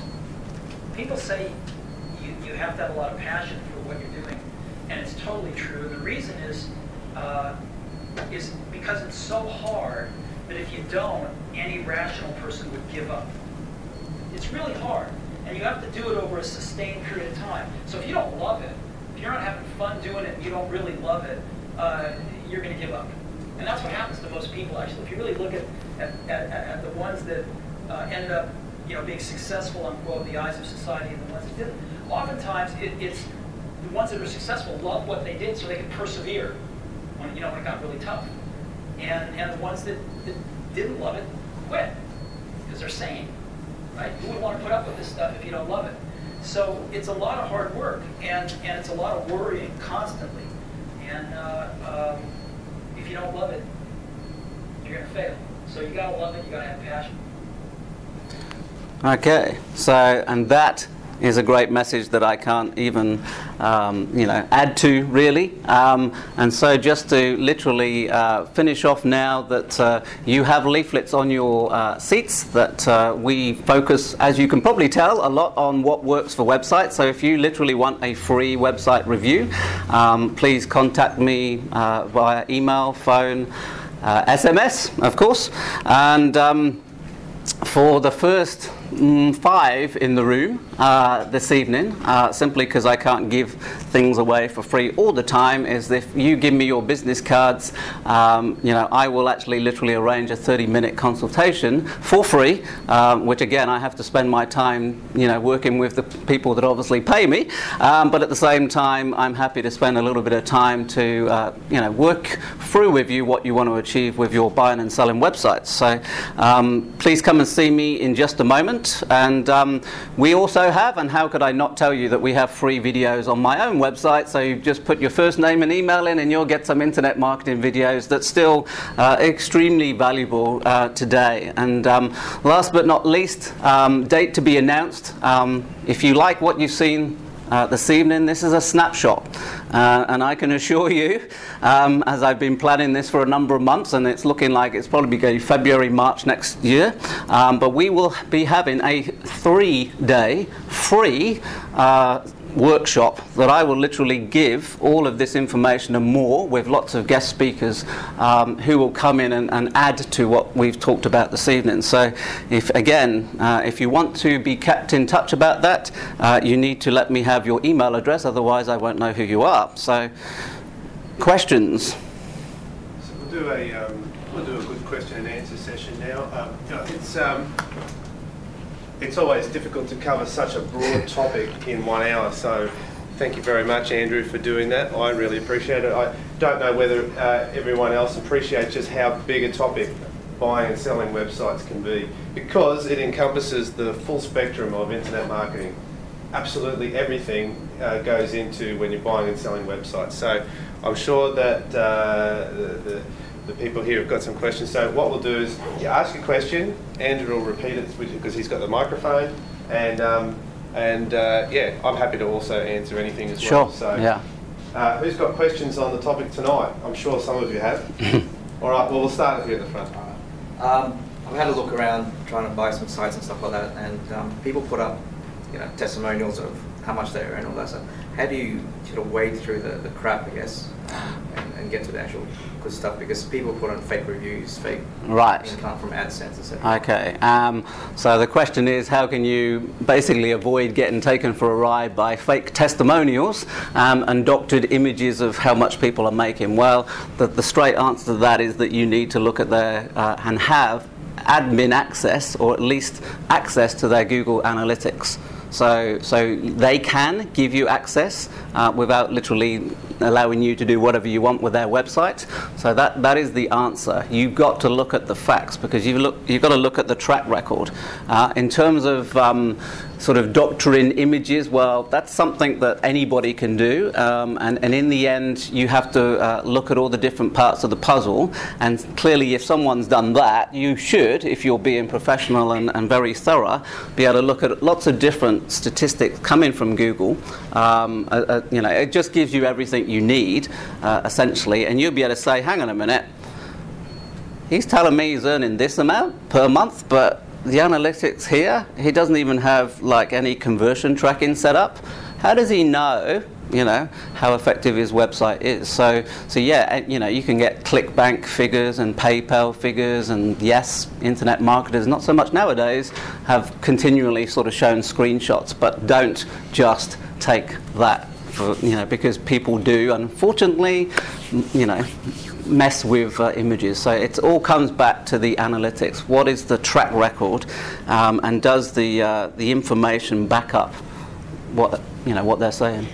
People say you have to have a lot of passion for what you're doing, and it's totally true. The reason is because it's so hard that if you don't, any rational person would give up. It's really hard, and you have to do it over a sustained period of time. So if you don't love it, if you're not having fun doing it and you don't really love it, you're going to give up. And that's what happens to most people, actually. If you really look at the ones that ended up being successful, unquote, in the eyes of society, and the ones that didn't, oftentimes it's the ones that are successful love what they did so they could persevere when it got really tough. And the ones that didn't love it quit because they're sane, right? You wouldn't want to put up with this stuff if you don't love it. So it's a lot of hard work, and it's a lot of worrying constantly. And if you don't love it, you're going to fail. So you got to love it. You got to have passion. Okay, so, and that is a great message that I can't even add to, really. And so just to literally finish off now, that you have leaflets on your seats, that we focus, as you can probably tell, a lot on what works for websites. So if you literally want a free website review, please contact me via email, phone, SMS, of course. And for the first 5 in the room this evening, simply because I can't give things away for free all the time, is if you give me your business cards, I will actually literally arrange a 30-minute consultation for free, which again I have to spend my time working with the people that obviously pay me, but at the same time I'm happy to spend a little bit of time to work through with you what you want to achieve with your buying and selling websites. So please come and see me in just a moment. And we also have, and how could I not tell you that we have free videos on my own website. So you just put your first name and email in and you'll get some internet marketing videos that's still extremely valuable today. And last but not least, date to be announced. If you like what you've seen this evening, this is a snapshot, and I can assure you, as I've been planning this for a number of months, and it's looking like it's probably going to be February, March next year, but we will be having a 3-day free workshop that I will literally give all of this information and more, with lots of guest speakers who will come in and add to what we've talked about this evening. So if you want to be kept in touch about that, you need to let me have your email address, otherwise I won't know who you are. So questions? So we'll do a good question and answer session now. It's always difficult to cover such a broad topic in 1 hour, so thank you very much, Andrew, for doing that. I really appreciate it. I don't know whether everyone else appreciates just how big a topic buying and selling websites can be, because it encompasses the full spectrum of internet marketing. Absolutely everything goes into when you're buying and selling websites. So I'm sure that the people here have got some questions. So what we'll do is you ask a question, Andrew will repeat it because he's got the microphone, and yeah, I'm happy to also answer anything as well. Sure. So, yeah. Who's got questions on the topic tonight? I'm sure some of you have. All right, well, we'll start here at the front. I've had a look around trying to buy some sites and stuff like that, and people put up, testimonials of how much they earn and all that stuff. How do you sort of wade through the crap, I guess, and get to the actual good stuff? Because people put on fake reviews, fake income from AdSense, etc. Okay, so the question is, how can you basically avoid getting taken for a ride by fake testimonials and doctored images of how much people are making? Well, the straight answer to that is that you need to look at their and have admin access, or at least access to their Google Analytics. So they can give you access without literally allowing you to do whatever you want with their website. So that is the answer. You've got to look at the facts, because you've got to look at the track record. In terms of sort of doctoring images, well, that's something that anybody can do, and in the end you have to look at all the different parts of the puzzle, and clearly if someone's done that, you should, if you're being professional and very thorough, be able to look at lots of different statistics coming from Google. It just gives you everything you need, essentially, and you'll be able to say, hang on a minute, he's telling me he's earning this amount per month, but the analytics here, he doesn't even have like any conversion tracking set up. How does he know, how effective his website is? So yeah, you can get ClickBank figures and PayPal figures, and yes, internet marketers, not so much nowadays, have continually sort of shown screenshots, but don't just take that for, because people do, unfortunately, mess with images. So it all comes back to the analytics. What is the track record, and does the information back up what they're saying?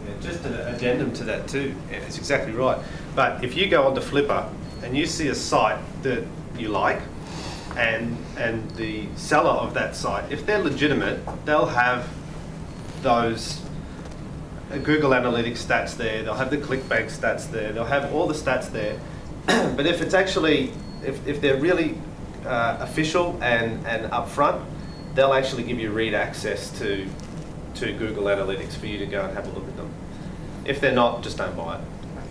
Yeah, just an addendum to that too. Yeah, it's exactly right. But if you go onto Flipper and you see a site that you like, and the seller of that site, if they're legitimate, they'll have those Google Analytics stats there, they'll have the ClickBank stats there, they'll have all the stats there. But if it's actually, if they're really official and upfront, they'll actually give you read access to Google Analytics for you to go and have a look at them. If they're not, just don't buy it.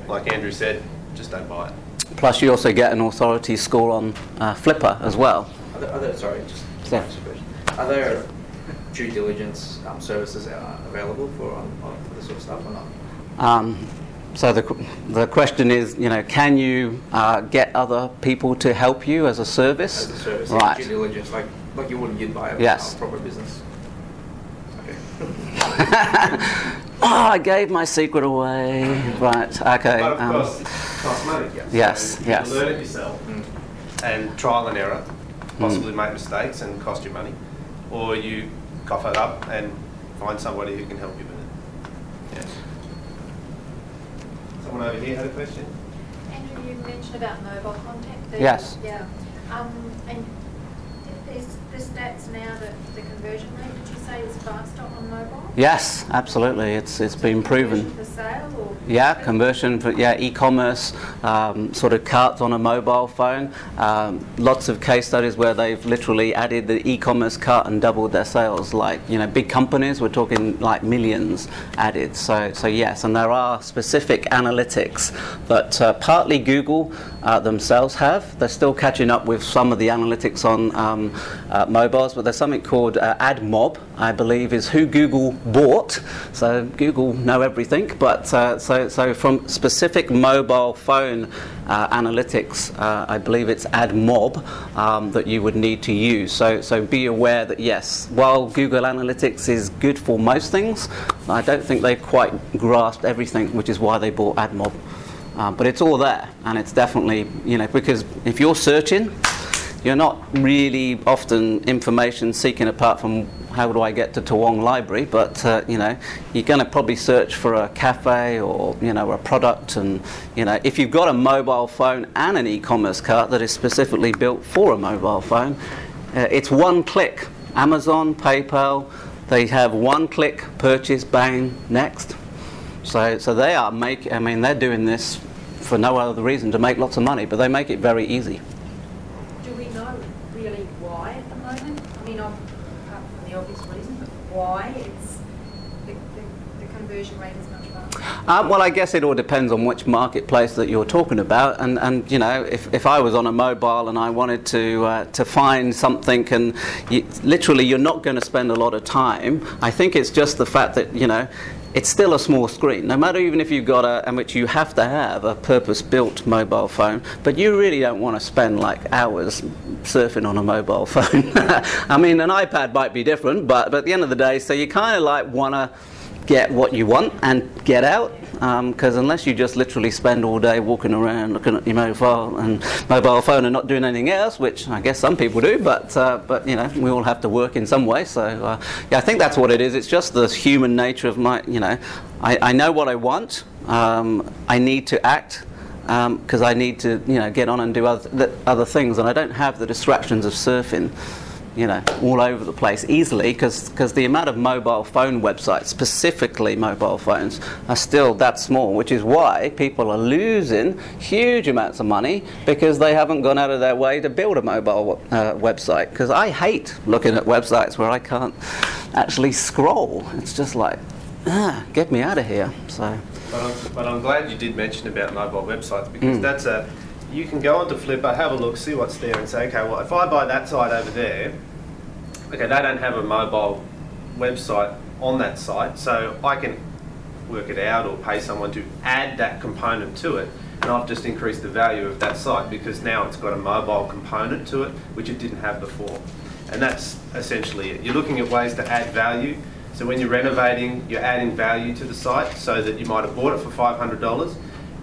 Like Andrew said, just don't buy it. Plus you also get an authority score on Flipper as well. Are there due diligence services available for this sort of stuff or not? So the question is, can you get other people to help you as a service? As a service, right? Due diligence, like you wouldn't buy a proper business. Okay. I gave my secret away. Right. Okay. But of course, it costs money. Yes. So yes. You learn it yourself, and trial and error, possibly make mistakes and cost you money, or you cough it up and find somebody who can help you with it. Yeah. Someone over here had a question? Andrew, you mentioned about mobile contact there. Yes. Yeah. And is the stats now that the conversion rate, did you say, is faster on mobile? Yes, absolutely. It's been proven. Conversion for sale, or? Yeah, conversion for e-commerce, sort of carts on a mobile phone. Lots of case studies where they've literally added the e-commerce cart and doubled their sales. Like, big companies, we're talking like millions added. So yes, and there are specific analytics that partly Google themselves have. They're still catching up with some of the analytics on mobiles, but there's something called AdMob, I believe, is who Google bought. So Google know everything, but so from specific mobile phone analytics, I believe it's AdMob that you would need to use. So be aware that yes, while Google Analytics is good for most things, I don't think they've quite grasped everything, which is why they bought AdMob. But it's all there, and it's definitely, because if you're searching, you're not really often information seeking apart from how do I get to Toowong Library, but you're going to probably search for a cafe or a product, and if you've got a mobile phone and an e-commerce cart that is specifically built for a mobile phone, it's one click. Amazon, PayPal, they have one click purchase, bang, next. So they are they're doing this for no other reason to make lots of money, but they make it very easy. Do we know really why at the moment? I mean, apart from the obvious reason, but why it's the conversion rate is much faster? Well, I guess it all depends on which marketplace that you're talking about, and you know, if I was on a mobile and I wanted to find something, and literally you're not going to spend a lot of time. I think it's just the fact that, you know, it's still a small screen, no matter even if you've got and which you have to have a purpose-built mobile phone, but you really don't want to spend like hours surfing on a mobile phone. I mean, an iPad might be different, but at the end of the day, so you kind of like want to get what you want and get out, because unless you just literally spend all day walking around looking at your mobile phone and not doing anything else, which I guess some people do, but you know, we all have to work in some way. So yeah, I think that's what it is. It's just the human nature of my, you know, I know what I want. I need to act because I need to, you know, get on and do other things, and I don't have the distractions of surfing, you know, all over the place easily, because the amount of mobile phone websites, specifically mobile phones, are still that small, which is why people are losing huge amounts of money, because they haven't gone out of their way to build a mobile website. Because I hate looking at websites where I can't actually scroll. It's just like, get me out of here. So. But I'm glad you did mention about mobile websites, because that's you can go onto Flipper, have a look, see what's there, and say, okay, well, if I buy that site over there, okay, they don't have a mobile website on that site, so I can work it out or pay someone to add that component to it, and I've just increased the value of that site because now it's got a mobile component to it, which it didn't have before. And that's essentially it. You're looking at ways to add value. So when you're renovating, you're adding value to the site, so that you might have bought it for $500,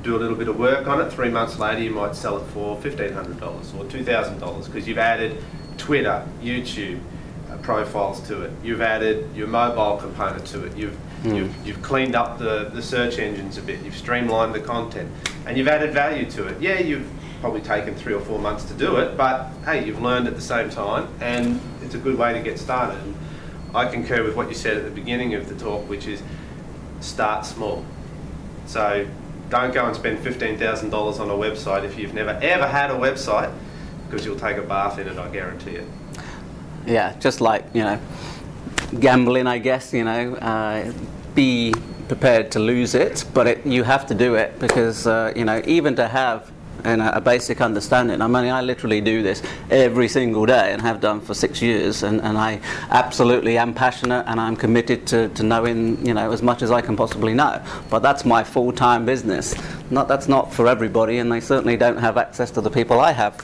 do a little bit of work on it, 3 months later you might sell it for $1,500 or $2,000, because you've added Twitter, YouTube profiles to it. You've added your mobile component to it. You've cleaned up the search engines a bit. You've streamlined the content, and you've added value to it. Yeah, you've probably taken 3 or 4 months to do it, but hey, you've learned at the same time, and it's a good way to get started. And I concur with what you said at the beginning of the talk, which is start small. So don't go and spend $15,000 on a website if you've never ever had a website, because you'll take a bath in it, I guarantee it. Yeah, just like, you know, gambling, I guess, you know, be prepared to lose it, but you have to do it, because, you know, even to have a basic understanding. I mean, I literally do this every single day and have done for 6 years, and I absolutely am passionate, and I'm committed to knowing, you know, as much as I can possibly know. But that's my full-time business. That's not for everybody, and they certainly don't have access to the people I have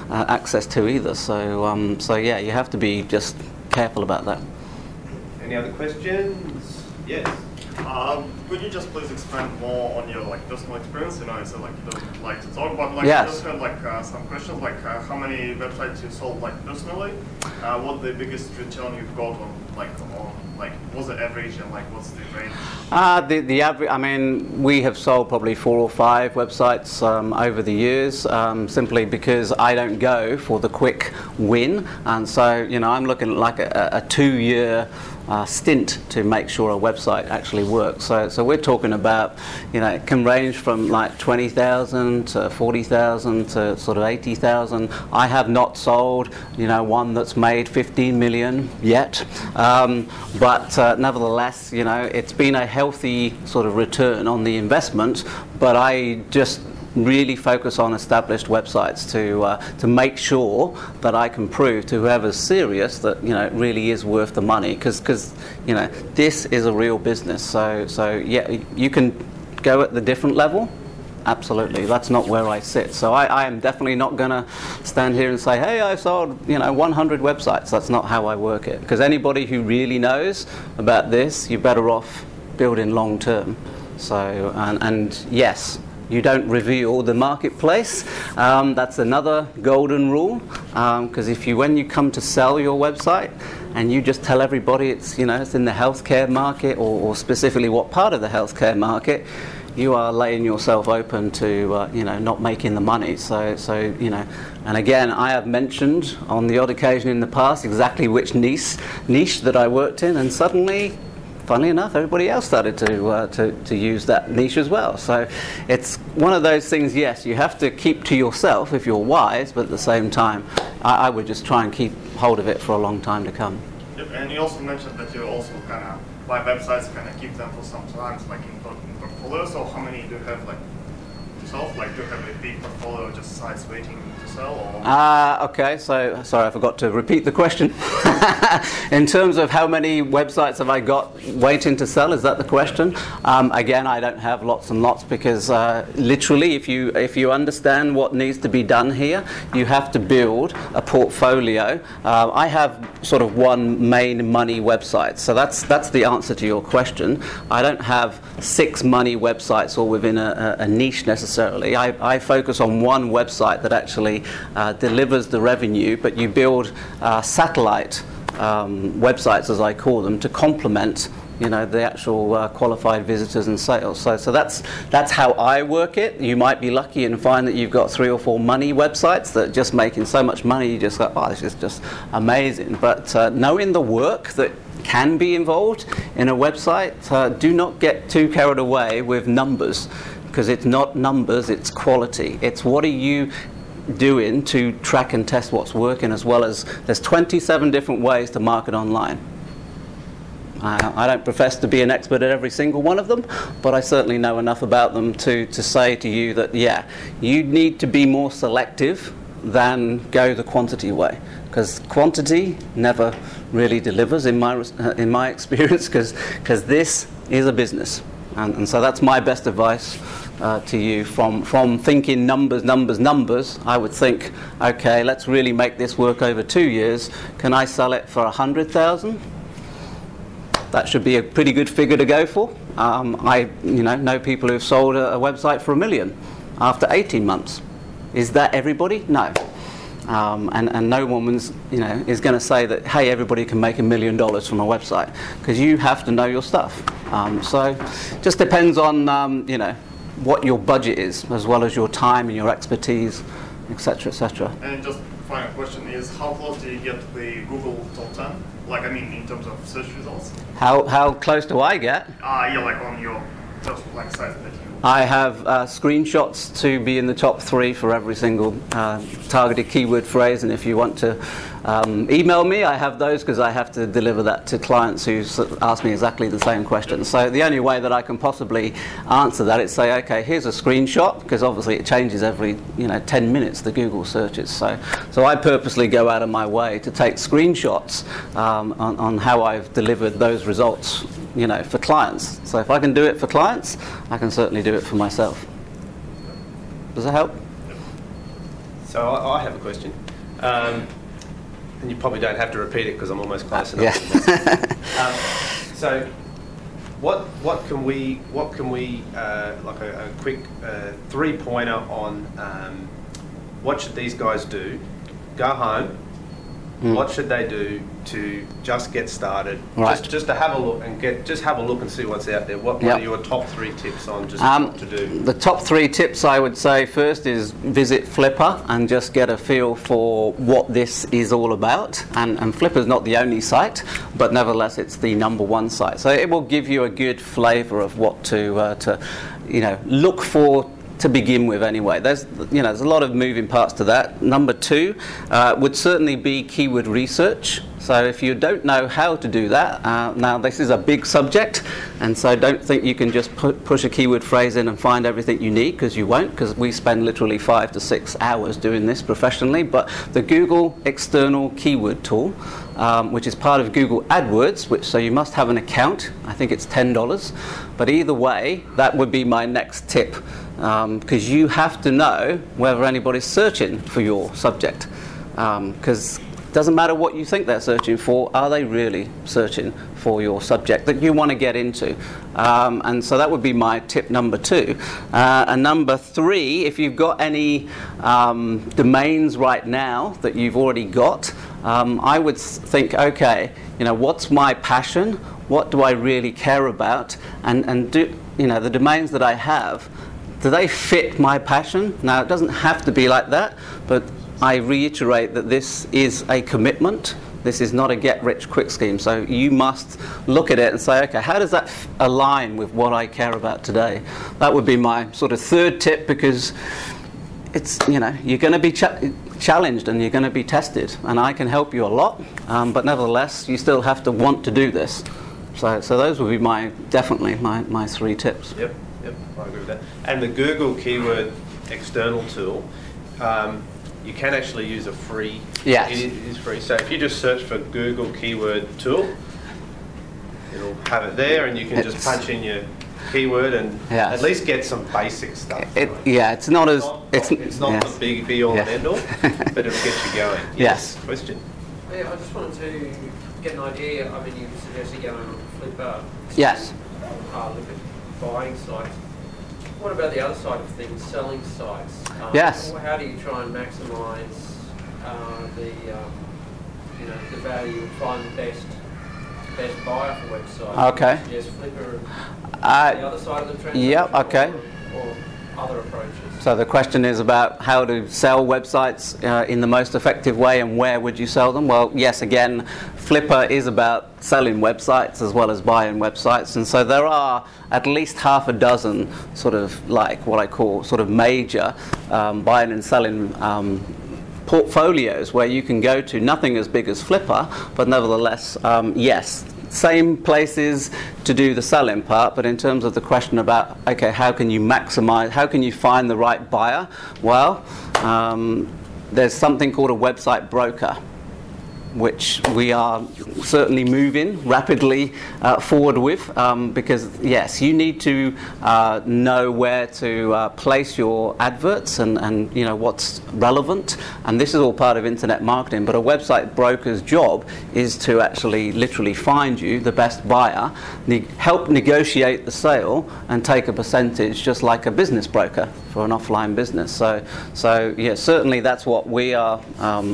access to either. So, so yeah, you have to be just careful about that. Any other questions? Yes. Could you just please expand more on your personal experience? You know, you said you don't like to talk, but yes. Just had some questions how many websites you sold personally? What the biggest return you've got on what's the average, and what's the range? The average, I mean, we have sold probably 4 or 5 websites over the years, simply because I don't go for the quick win, and so, you know, I'm looking at like a 2-year stint to make sure a website actually works. So we're talking about, you know, it can range from like 20,000 to 40,000 to sort of 80,000. I have not sold, you know, one that's made 15 million yet, but nevertheless, you know, it's been a healthy sort of return on the investment. But I just really focus on established websites to make sure that I can prove to whoever's serious that, you know, it really is worth the money, because you know, this is a real business. So yeah, you can go at the different level. Absolutely, that's not where I sit. So I am definitely not going to stand here and say, hey, I sold, you know, 100 websites. That's not how I work it. Because anybody who really knows about this, you're better off building long term. So and yes, you don't reveal the marketplace. That's another golden rule, because when you come to sell your website and you just tell everybody it's, you know, it's in the healthcare market, or specifically what part of the healthcare market, you are laying yourself open to you know, not making the money. So you know, and again, I have mentioned on the odd occasion in the past exactly which niche that I worked in, and suddenly, funnily enough, everybody else started to use that niche as well. So it's one of those things, yes, you have to keep to yourself if you're wise, but at the same time, I would just try and keep hold of it for a long time to come. Yep, and you also mentioned that you also kind of buy websites, kind of keep them for some time, like in portfolio. So how many do you have like to sell? Like do you have a big portfolio, just sites waiting to sell? Or? Okay, so sorry, I forgot to repeat the question. In terms of how many websites have I got waiting to sell, is that the question? Again, I don't have lots and lots because literally, if you understand what needs to be done here, you have to build a portfolio. I have sort of one main money website, so that's the answer to your question. I don't have 6 money websites all within a niche necessarily. I focus on one website that actually delivers the revenue, but you build satellite websites, as I call them, to complement the actual qualified visitors and sales. So that's how I work it. You might be lucky and find that you've got 3 or 4 money websites that are just making so much money you just go, oh, this is just amazing. But knowing the work that can be involved in a website, do not get too carried away with numbers, because it's not numbers, it's quality. It's what are you doing to track and test what's working, as well as there's 27 different ways to market online. I don't profess to be an expert at every single one of them, but I certainly know enough about them to say to you that, yeah, you need to be more selective than go the quantity way, because quantity never really delivers in my experience, because this is a business. And so that's my best advice to you. From thinking numbers, I would think, okay, let's really make this work over 2 years. Can I sell it for 100,000? That should be a pretty good figure to go for. I know people who've sold a website for $1 million after 18 months. Is that everybody? No. And no woman's is going to say that, hey, everybody can make $1 million from a website, because you have to know your stuff. So just depends on what your budget is, as well as your time and your expertise, etc., etc. And just final question is, how close do you get to the Google top 10? Like, I mean, in terms of search results? How close do I get? Yeah, like on your just like sites that you. I have screenshots to be in the top 3 for every single targeted keyword phrase, and if you want to email me, I have those, because I have to deliver that to clients who ask me exactly the same question. So the only way that I can possibly answer that is say, okay, here's a screenshot, because obviously it changes every 10 minutes, the Google searches. So I purposely go out of my way to take screenshots on how I've delivered those results for clients. So if I can do it for clients, I can certainly do it for myself. Does that help? So I have a question. And you probably don't have to repeat it because I'm almost close enough. Yeah. So what can we like a quick 3-pointer on what should these guys do? Go home. What should they do to just get started? Right. Just to have a look and have a look and see what's out there. What are your top 3 tips on just what to do? The top 3 tips I would say first is visit Flippa and just get a feel for what this is all about. And Flippa's not the only site, but nevertheless it's the #1 site. So it will give you a good flavour of what to look for to begin with anyway. There's a lot of moving parts to that. Number 2 would certainly be keyword research. So if you don't know how to do that, now this is a big subject, and so don't think you can just push a keyword phrase in and find everything you need, because you won't, because we spend literally 5 to 6 hours doing this professionally. But the Google external keyword tool, which is part of Google AdWords, so you must have an account. I think it's $10. But either way, that would be my next tip, because you have to know whether anybody's searching for your subject, because it doesn't matter what you think they're searching for, are they really searching for your subject that you want to get into? And so that would be my tip number 2. And number 3, if you've got any domains right now that you've already got, I would think, okay, what's my passion? What do I really care about? And do the domains that I have, do they fit my passion? Now, it doesn't have to be like that, but I reiterate that this is a commitment. This is not a get-rich-quick scheme. So you must look at it and say, okay, how does that align with what I care about today? That would be my sort of 3rd tip, because it's, you're going to be challenged and you're going to be tested, and I can help you a lot, but nevertheless, you still have to want to do this. So those would be definitely my 3 tips. Yep, I agree with that. And the Google Keyword External tool, you can actually use a free. Yes. It is free. So if you just search for Google Keyword Tool, it'll have it there, and you can just punch in your keyword and at least get some basic stuff. It's not as it's not the big be all and end all, but it'll get you going. Yes. Question. Yeah, I just wanted to get an idea. I mean, you suggested going on Flipper. Yes. Look at buying sites. What about the other side of things, selling sites? Yes. How do you try and maximise the value and find the best buyer for websites? Okay. Yes, Flipper and the other side of the transaction. Yep. Okay. Or other approaches. So the question is about how to sell websites in the most effective way, and where would you sell them? Well, yes, again, Flipper is about selling websites as well as buying websites, and so there are at least half a dozen sort of like what I call sort of major buying and selling portfolios where you can go to. Nothing as big as Flipper, but nevertheless, yes, same places to do the selling part, but in terms of the question about, okay, how can you maximize, how can you find the right buyer? Well, there's something called a website broker, which we are certainly moving rapidly forward with, because yes, you need to know where to place your adverts and you know what's relevant, and this is all part of internet marketing. But a website broker's job is to actually literally find you the best buyer, help negotiate the sale, and take a percentage, just like a business broker for an offline business. So yeah, certainly that's what we are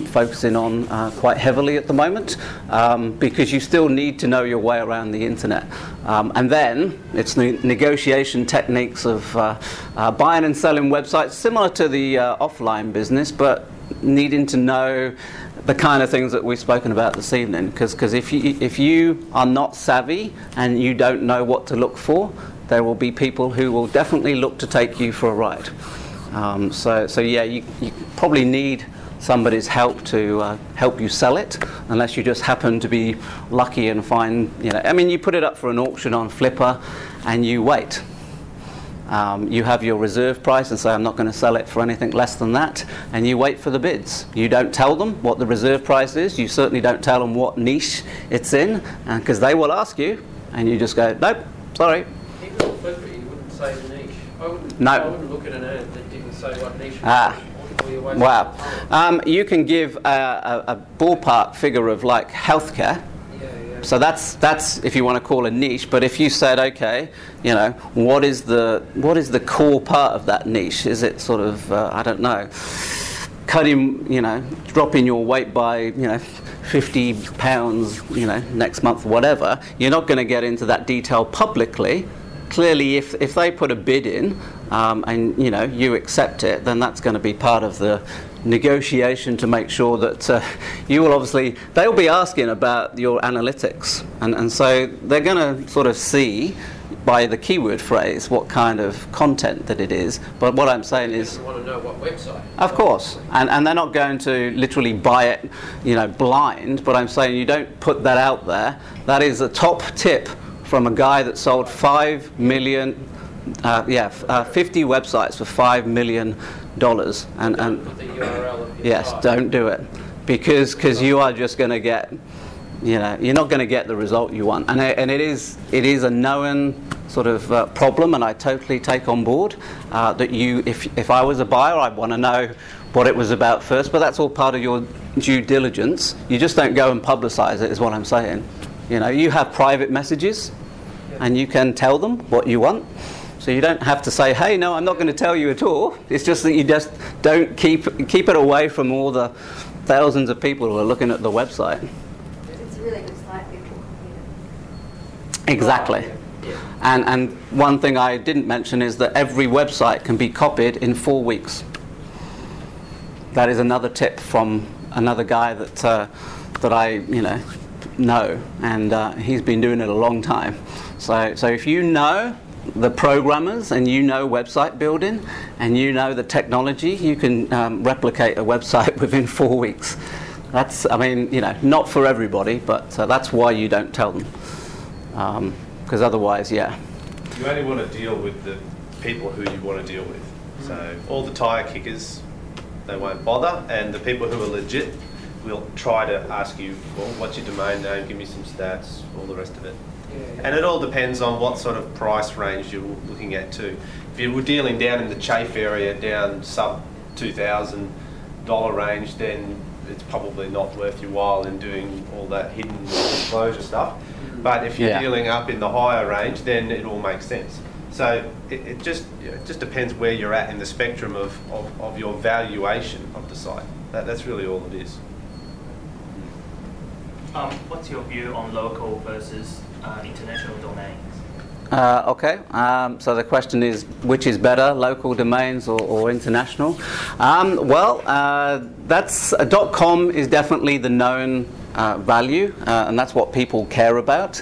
focusing on quite heavily at the moment, because you still need to know your way around the internet. And then it's the negotiation techniques of buying and selling websites, similar to the offline business, but needing to know the kind of things that we've spoken about this evening. Because if you are not savvy and you don't know what to look for, there will be people who will definitely look to take you for a ride. So yeah, you probably need somebody's help to help you sell it, unless you just happen to be lucky and find, you know, I mean, you put it up for an auction on Flipper and you wait. You have your reserve price and say, I'm not going to sell it for anything less than that, and you wait for the bids. You don't tell them what the reserve price is. You certainly don't tell them what niche it's in, because they will ask you, and you just go, nope, sorry. Even on Flipper, you wouldn't say the niche. I wouldn't look at an ad that didn't say what niche. Wow. You can give a ballpark figure of like healthcare. So that's if you want to call a niche. But if you said, okay, you know, what is the core part of that niche? Is it sort of I don't know, cutting, you know, dropping your weight by, you know, 50 pounds, you know, next month, whatever? You're not going to get into that detail publicly. Clearly, if they put a bid in and, you know, you accept it, then that's going to be part of the negotiation to make sure that you will obviously, they'll be asking about your analytics, and so they're going to sort of see by the keyword phrase what kind of content that it is. But what I'm saying is, you want to know what website. Of course, and they're not going to literally buy it, you know, blind. But I'm saying you don't put that out there. That is a top tip from a guy that sold 5 million, 50 websites for $5 million, and Put the URL of your yes, site. don't do it, because you are just going to get, you know, you're not going to get the result you want, and it is a known sort of problem, and I totally take on board that if I was a buyer, I'd want to know what it was about first, but that's all part of your due diligence. You just don't go and publicize it, is what I'm saying. You know, you have private messages, and you can tell them what you want. So you don't have to say, hey, no, I'm not going to tell you at all. It's just that you just don't keep it away from all the thousands of people who are looking at the website. It's a really good site, people copy it. Exactly. And one thing I didn't mention is that every website can be copied in 4 weeks. That is another tip from another guy that I, you know, and he's been doing it a long time. So if you know the programmers and you know website building and you know the technology, you can replicate a website within 4 weeks. That's, I mean, you know, not for everybody, but that's why you don't tell them. because otherwise, yeah. You only want to deal with the people who you want to deal with. So all the tire kickers, they won't bother, and the people who are legit will try to ask you, well, what's your domain name, give me some stats, all the rest of it. Yeah. And it all depends on what sort of price range you're looking at too. If you were dealing down in the chafe area, down sub $2,000 range, then it's probably not worth your while in doing all that hidden disclosure stuff. But if you're dealing up in the higher range, then it all makes sense. So it just depends where you're at in the spectrum of your valuation of the site. That's really all it is. What's your view on local versus international domains? Okay, so the question is, which is better, local domains or international? That's .com is definitely the known value, and that's what people care about.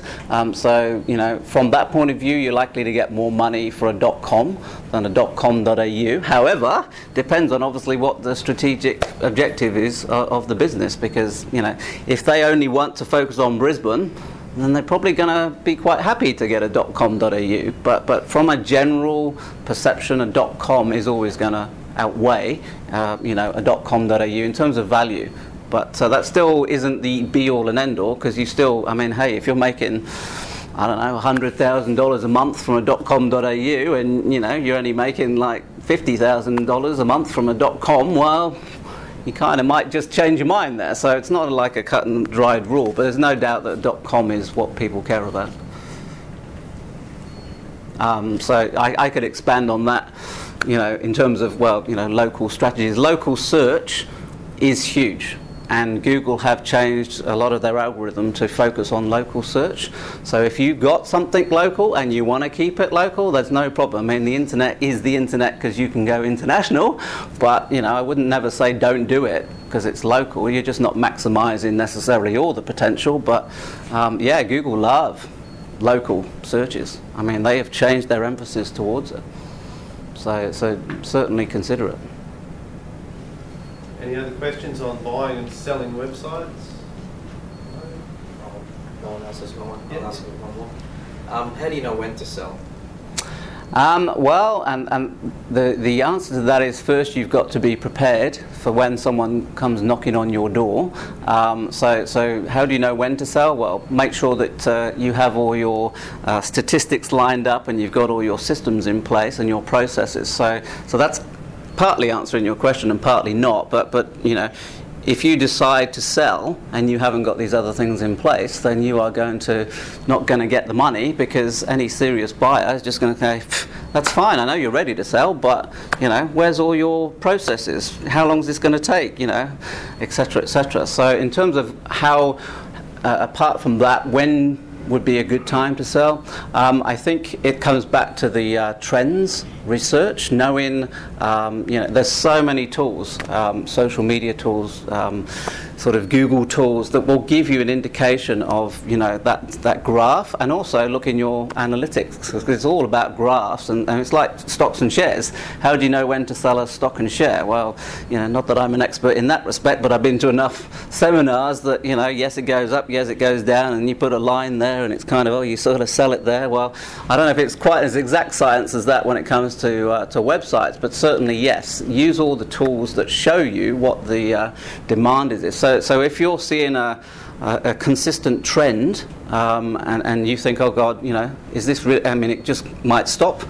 So, you know, from that point of view, you're likely to get more money for a .com than a .com.au. However, depends on obviously what the strategic objective is of the business, because, you know, if they only want to focus on Brisbane, then they're probably going to be quite happy to get a .com.au. But from a general perception, a .com is always going to outweigh, you know, a .com.au in terms of value. But that still isn't the be-all and end-all, because you still, I mean, hey, if you're making, I don't know, $100,000 a month from a .com.au, and, you know, you're only making like $50,000 a month from a .com, well, you kind of might just change your mind there. So it's not like a cut and dried rule, but there's no doubt that .com is what people care about. So I could expand on that, you know, in terms of, well, you know, local strategies. Local search is huge, and Google have changed a lot of their algorithm to focus on local search. So if you've got something local and you want to keep it local, there's no problem. I mean, the internet is the internet because you can go international, but, you know, I wouldn't never say don't do it because it's local. You're just not maximizing necessarily all the potential. But yeah, Google love local searches. I mean, they have changed their emphasis towards it. So certainly consider it. Any other questions on buying and selling websites? No one else has got one. I'll ask you one more. How do you know when to sell? Well, and the answer to that is, first you've got to be prepared for when someone comes knocking on your door. So how do you know when to sell? Well, make sure that you have all your statistics lined up and you've got all your systems in place and your processes. So that's partly answering your question and partly not, but you know, if you decide to sell and you haven't got these other things in place, then you are not going to get the money, because any serious buyer is just going to say, that's fine, I know you're ready to sell, but, you know, where's all your processes? How long is this going to take? You know, etc., etc. So in terms of how, apart from that, when would be a good time to sell, I think it comes back to the trends research, knowing, you know, there's so many tools, social media tools, sort of Google tools that will give you an indication of, you know, that graph, and also look in your analytics, because it's all about graphs, and it's like stocks and shares. How do you know when to sell a stock and share? Well, you know, not that I'm an expert in that respect, but I've been to enough seminars that, you know, yes it goes up, yes it goes down, and you put a line there and it's kind of, oh, you sort of sell it there. Well, I don't know if it's quite as exact science as that when it comes to websites, but certainly yes, use all the tools that show you what the demand is. So if you're seeing a consistent trend, and you think, oh God, you know, is this really, I mean, it just might stop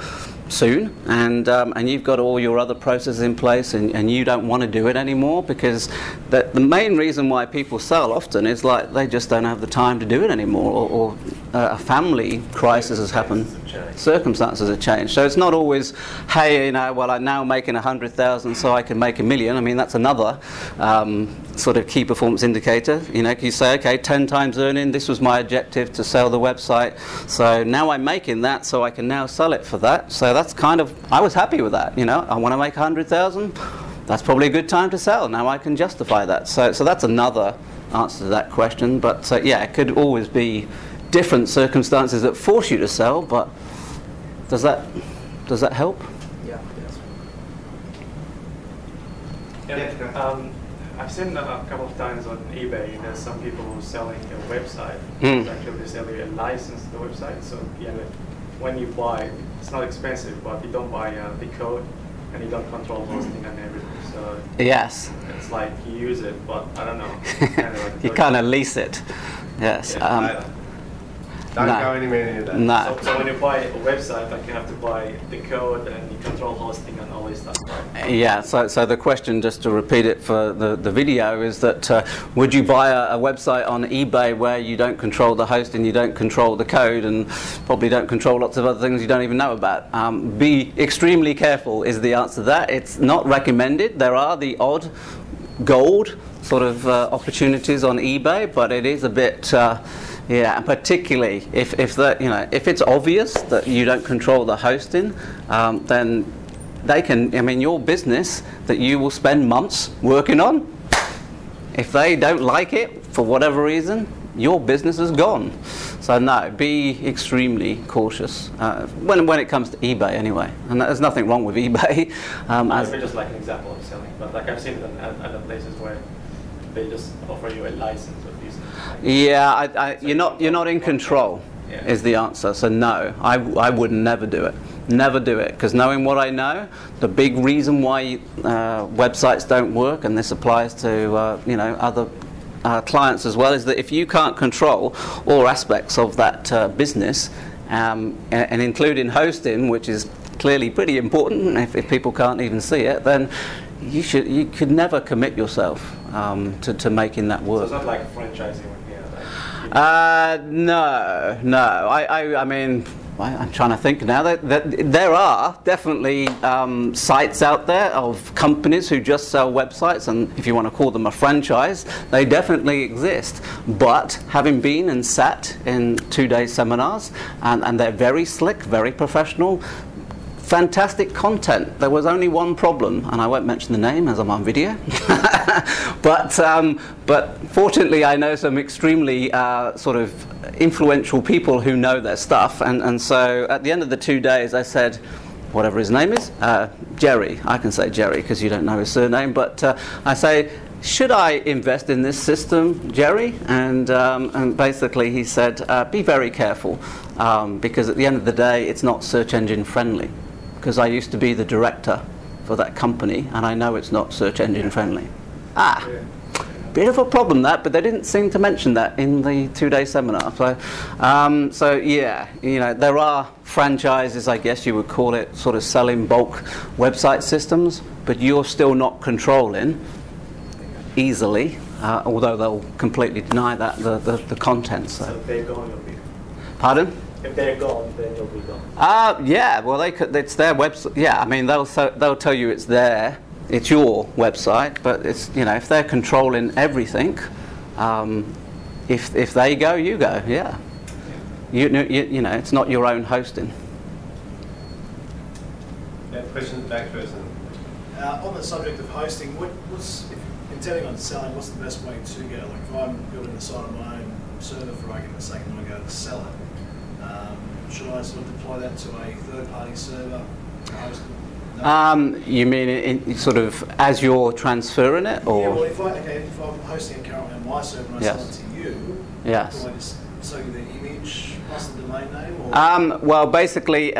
soon, and you've got all your other processes in place, and you don't want to do it anymore, because the main reason why people sell often is like they just don't have the time to do it anymore, or a family crisis has happened. Circumstances have changed. So it's not always, hey, you know, well, I'm now making 100,000 so I can make $1 million. I mean, that's another sort of key performance indicator. You know, you say, okay, 10 times earning, this was my objective, to sell the website, so now I'm making that, so I can now sell it for that. So that's kind of, I was happy with that. You know, I want to make 100,000, that's probably a good time to sell. Now I can justify that. So that's another answer to that question. But yeah, it could always be different circumstances that force you to sell, but does that help? Yeah. Yeah. I've seen a couple of times on eBay, there's some people who are selling a website. Actually, they sell you a license to the website. So yeah, when you buy, it's not expensive, but you don't buy the code and you don't control hosting and everything. So yes, it's like you use it, but I don't know. It's kind of like you kind of lease it. Yes. Yeah. Don't go anywhere near that. No. So when you buy a website, like you have to buy the code and you control hosting and all this stuff, right? Yeah, so the question, just to repeat it for the video, is that would you buy a website on eBay where you don't control the hosting, you don't control the code, and probably don't control lots of other things you don't even know about? Be extremely careful is the answer to that. It's not recommended. There are the odd gold sort of opportunities on eBay, but it is a bit... yeah, and particularly if it's obvious that you don't control the hosting, then they can. I mean, your business that you will spend months working on, if they don't like it for whatever reason, your business is gone. So no, be extremely cautious when it comes to eBay anyway. And there's nothing wrong with eBay. As just like an example of selling, but like I've seen it in other places where they just offer you a license of using. Yeah, you're not in control. Yeah. Is the answer. So no, I would never do it. Never do it, because knowing what I know, the big reason why websites don't work, and this applies to other clients as well, is that if you can't control all aspects of that business, and including hosting, which is clearly pretty important, if people can't even see it, then you could never commit yourself to making that work. So it's not like franchising. No. I mean, I'm trying to think now. That there are definitely sites out there of companies who just sell websites, and if you want to call them a franchise, they definitely exist. But having been and sat in 2-day seminars, and they're very slick, very professional, fantastic content. There was only one problem, and I won't mention the name as I'm on video. But fortunately, I know some extremely sort of influential people who know their stuff, and so at the end of the 2 days, I said, whatever his name is, Jerry. I can say Jerry because you don't know his surname, but I say, should I invest in this system, Jerry? And basically, he said, be very careful, because at the end of the day, it's not search engine friendly. Because I used to be the director for that company, and I know it's not search engine friendly. Bit of a problem that, but they didn't seem to mention that in the 2-day seminar. So yeah, there are franchises, I guess you would call it, sort of selling bulk website systems, but you're still not controlling easily, although they'll completely deny that the content. So if they're gone, you'll be. Pardon? If they're gone, then you'll be gone. Yeah, well, it's their website. Yeah, I mean, they'll tell you it's it's your website, but it's if they're controlling everything, if they go, you go. Yeah, it's not your own hosting. Question back person. On the subject of hosting, what's if intending on selling? What's the best way to go? Like if I'm building a site on my own server, for argument's sake, and I go to sell it. Should I sort of deploy that to a third-party server? No? You mean in sort of as you're transferring it, or? Yeah, well, if I'm hosting it currently on my server and I sell it to you, yes. do I just sell you the image plus the domain name? Or? Well, basically,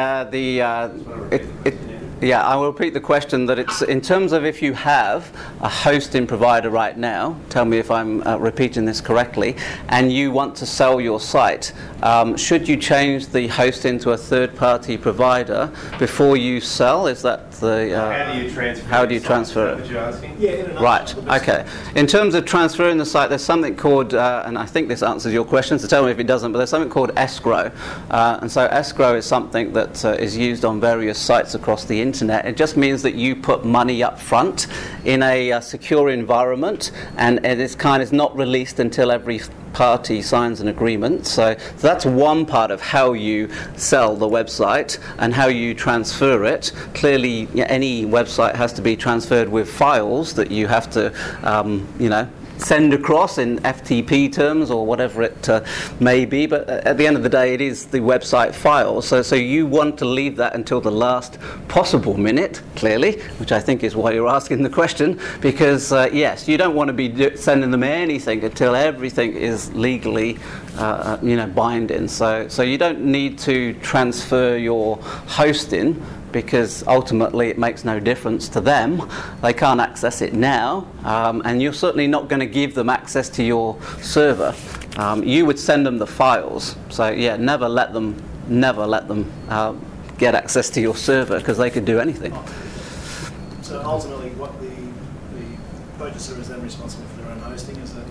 yeah, I will repeat the question that it's in terms of if you have a hosting provider right now, tell me if I'm repeating this correctly, and you want to sell your site, should you change the hosting to a third-party provider before you sell? Is that the... how do you transfer it? What you're asking? Yeah, right, okay. In terms of transferring the site, there's something called, and I think this answers your question, so tell me if it doesn't, but there's something called escrow. And so escrow is something that is used on various sites across the internet. It just means that you put money up front in a secure environment, and it is kind of not released until every party signs an agreement. So that's one part of how you sell the website and how you transfer it. Clearly, any website has to be transferred with files that you have to, send across in FTP terms or whatever it may be, but at the end of the day it is the website file, so you want to leave that until the last possible minute, clearly, which I think is why you're asking the question, because yes, you don't want to be sending them anything until everything is legally binding, so you don't need to transfer your hosting, because ultimately it makes no difference to them. They can't access it now, and you're certainly not going to give them access to your server. You would send them the files. So yeah, never let them get access to your server, because they could do anything. So ultimately, what the purchaser is then responsible for their own hosting, is that?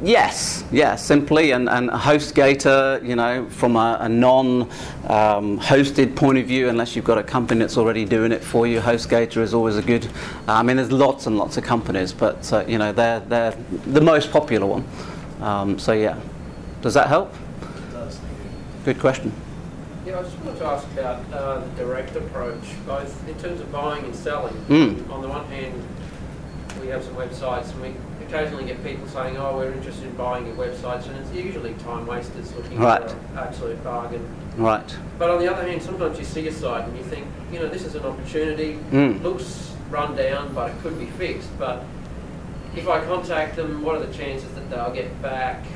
Yes, simply, and HostGator, from a non-hosted point of view, unless you've got a company that's already doing it for you, HostGator is always a good. I mean, there's lots and lots of companies, but they're the most popular one. So yeah, does that help? It does. Thank you. Good question. Yeah, I just wanted to ask about the direct approach, both in terms of buying and selling. On the one hand, we have some websites, and we occasionally get people saying, "Oh, we're interested in buying your websites," and it's usually time wasters looking for an absolute bargain. Right. But on the other hand, sometimes you see a site and you think, this is an opportunity. Looks run down, but it could be fixed. But if I contact them, what are the chances that they'll get back?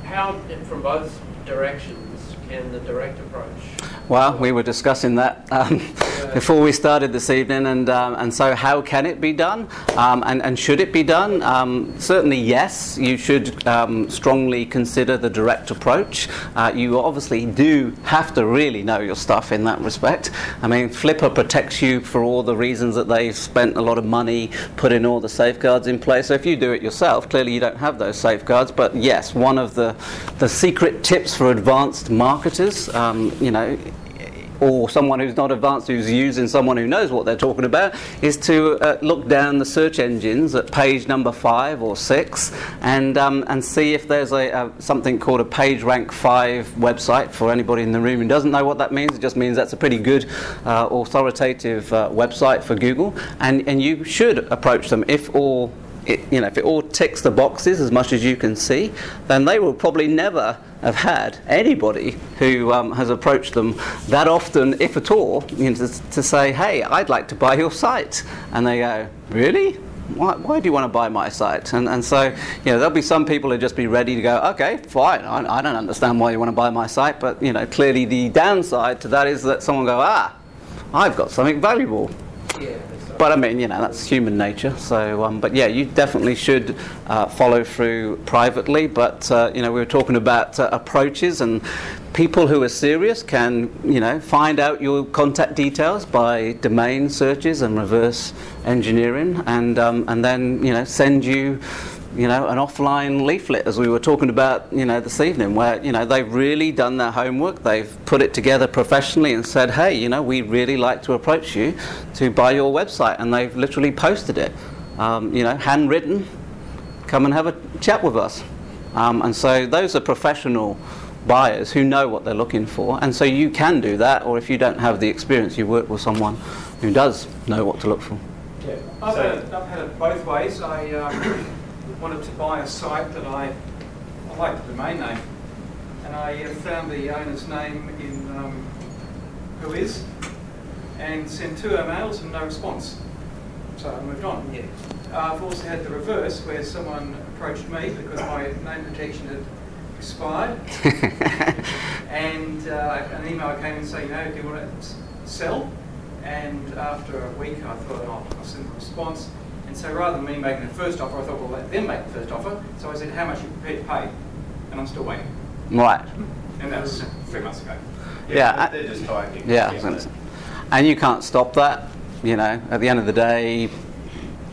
How from both directions can the direct approach? Well, we were discussing that before we started this evening, and so how can it be done, and should it be done? Certainly yes, you should strongly consider the direct approach. You obviously do have to really know your stuff in that respect. I mean, Flipper protects you for all the reasons that they've spent a lot of money putting all the safeguards in place. So if you do it yourself, clearly you don't have those safeguards, but yes, one of the secret tips for advanced marketers, or someone who's not advanced, who's using someone who knows what they're talking about, is to look down the search engines at page number 5 or 6 and see if there's something called a PageRank 5 website. For anybody in the room who doesn't know what that means, it just means that's a pretty good authoritative website for Google, and you should approach them if all if it all ticks the boxes as much as you can see, then they will probably never have had anybody who has approached them that often, if at all, to say, hey, I'd like to buy your site. And they go, really? Why do you want to buy my site? And so, there'll be some people who'll just be ready to go, okay, fine, I don't understand why you want to buy my site, but, clearly the downside to that is that someone go, I've got something valuable. Yeah. But I mean, that's human nature. So, but yeah, you definitely should follow through privately. But we were talking about approaches, and people who are serious can, find out your contact details by domain searches and reverse engineering, and then send you an offline leaflet, as we were talking about, this evening, where, they've really done their homework, they've put it together professionally and said, hey, we'd really like to approach you to buy your website, and they've literally posted it, handwritten, come and have a chat with us. And so those are professional buyers who know what they're looking for, and so you can do that, or if you don't have the experience, you work with someone who does know what to look for. Yeah, I've had it both ways. I wanted to buy a site that I like the domain name, and I found the owner's name in Whois, and sent 2 emails and no response. So I moved on. Yeah. I've also had the reverse, where someone approached me because my name protection had expired, and an email came and saying, do you want to sell? And after a week I thought, I'll send a response. And so rather than me making the first offer, I thought, well, let them make the first offer. So I said, how much are you prepared to pay? And I'm still waiting. Right. And that was 3 months ago. Yeah, they're just typing. Yeah, and you can't stop that. At the end of the day,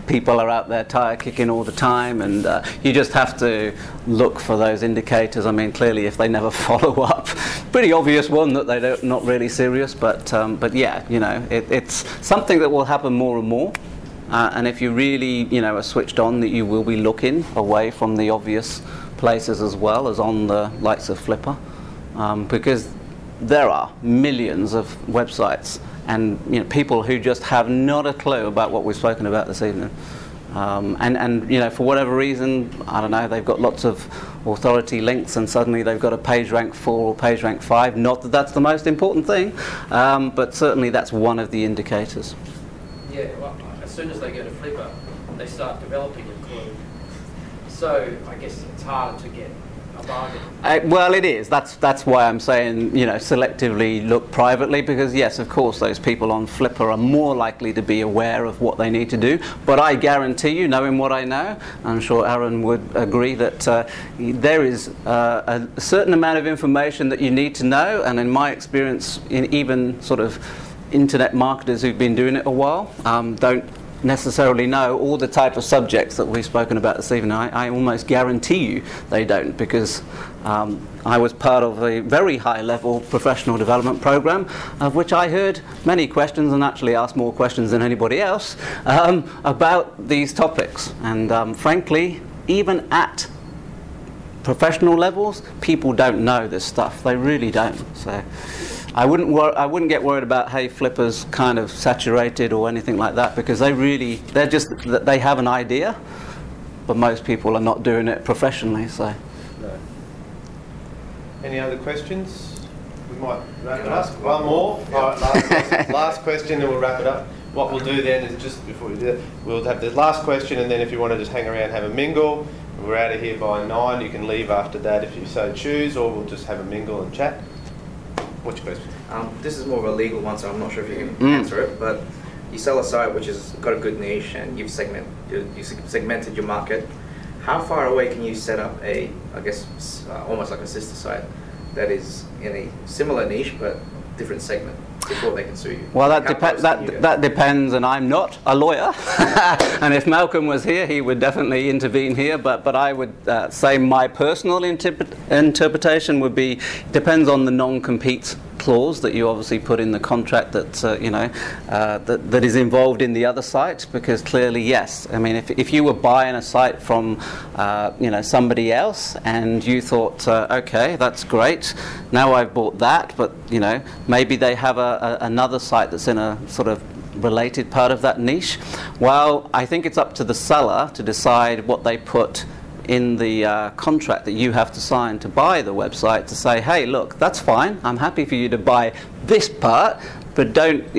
people are out there tire kicking all the time, and you just have to look for those indicators. I mean, clearly, if they never follow up, pretty obvious one that they're not really serious. But yeah, it's something that will happen more and more. And if you really, are switched on, that you will be looking away from the obvious places as well as on the likes of Flipper, because there are millions of websites and people who just have not a clue about what we've spoken about this evening. And you know, for whatever reason, I don't know, they've got lots of authority links and suddenly they've got a page rank 4 or page rank 5. Not that that's the most important thing, but certainly that's one of the indicators. Yeah, well, as soon as they go to Flipper, they start developing a clue. So I guess it's harder to get a bargain. Well, it is. That's why I'm saying, you know, selectively look privately, because yes, of course, those people on Flipper are more likely to be aware of what they need to do. But I guarantee you, knowing what I know, I'm sure Aaron would agree that there is a certain amount of information that you need to know. And in my experience, in even sort of internet marketers who've been doing it a while, don't necessarily know all the type of subjects that we've spoken about this evening. I almost guarantee you they don't, because I was part of a very high-level professional development program, of which I heard many questions and actually asked more questions than anybody else about these topics. And frankly, even at professional levels, people don't know this stuff. They really don't. So I wouldn't get worried about, hey, Flipper's kind of saturated or anything like that, because they have an idea, but most people are not doing it professionally. So. No. Any other questions? We might wrap it up. One more. All right, last question, and we'll wrap it up. What we'll do then is, just before we do that, we'll have the last question, and then if you want to just hang around, have a mingle. We're out of here by 9. You can leave after that if you so choose, or we'll just have a mingle and chat. What's your question? This is more of a legal one, so I'm not sure if you can answer it, but you sell a site which has got a good niche and you've segmented your market. How far away can you set up a, I guess, almost like a sister site that is in a similar niche but different segment before they can sue you? Well, that depends, and I'm not a lawyer. And if Malcolm was here, he would definitely intervene here. But I would say my personal interpretation would be, depends on the non-compete clause that you obviously put in the contract that you know that is involved in the other site. Because clearly, yes, I mean, if you were buying a site from you know, somebody else and you thought, okay, that's great, now I've bought that, but you know, maybe they have another site that's in a sort of related part of that niche. Well, I think it's up to the seller to decide what they put in the contract that you have to sign to buy the website, to say, hey, look, that's fine, I'm happy for you to buy this part, but don't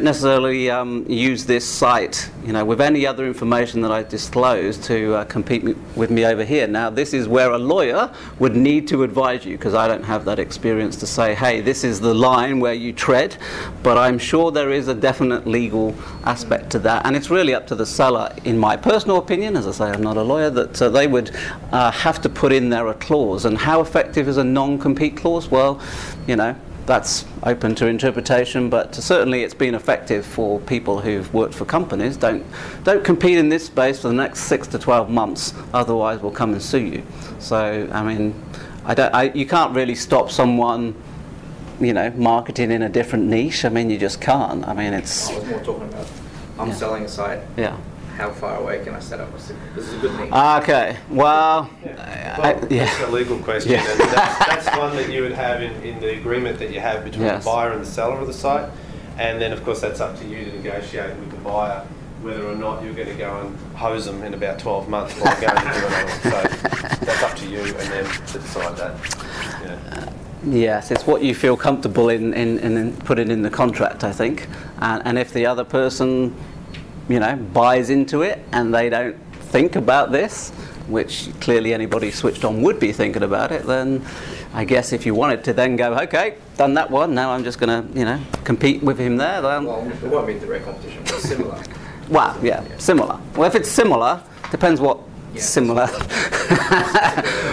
necessarily use this site, you know, with any other information that I disclose to compete with me over here. Now, this is where a lawyer would need to advise you, because I don't have that experience to say, hey, this is the line where you tread. But I'm sure there is a definite legal aspect to that, and it's really up to the seller, in my personal opinion, as I say, I'm not a lawyer, that they would have to put in there a clause. And how effective is a non-compete clause? Well, you know, that's open to interpretation, but certainly it's been effective for people who've worked for companies. Don't compete in this space for the next 6 to 12 months, otherwise we'll come and sue you. So, I mean, you can't really stop someone, you know, marketing in a different niche. I mean, you just can't. I mean, it's... I was more talking about, I'm selling a site. Yeah. How far away can I set up? This is a good niche. Okay, well... That's a legal question, and that's one that you would have in the agreement that you have between the buyer and the seller of the site. And then, of course, that's up to you to negotiate with the buyer whether or not you're going to go and hose them in about 12 months while going to do another one. So that's up to you and them to decide that. Yeah. Yes, it's what you feel comfortable in putting in the contract, I think. And if the other person, you know, buys into it and they don't think about this, which clearly anybody switched on would be thinking about it, then I guess if you wanted to then go, okay, done that one, now I'm just going to, you know, compete with him there. Well, it won't be direct competition, but similar. Well, yeah, similar. Well, if it's similar, depends what similar,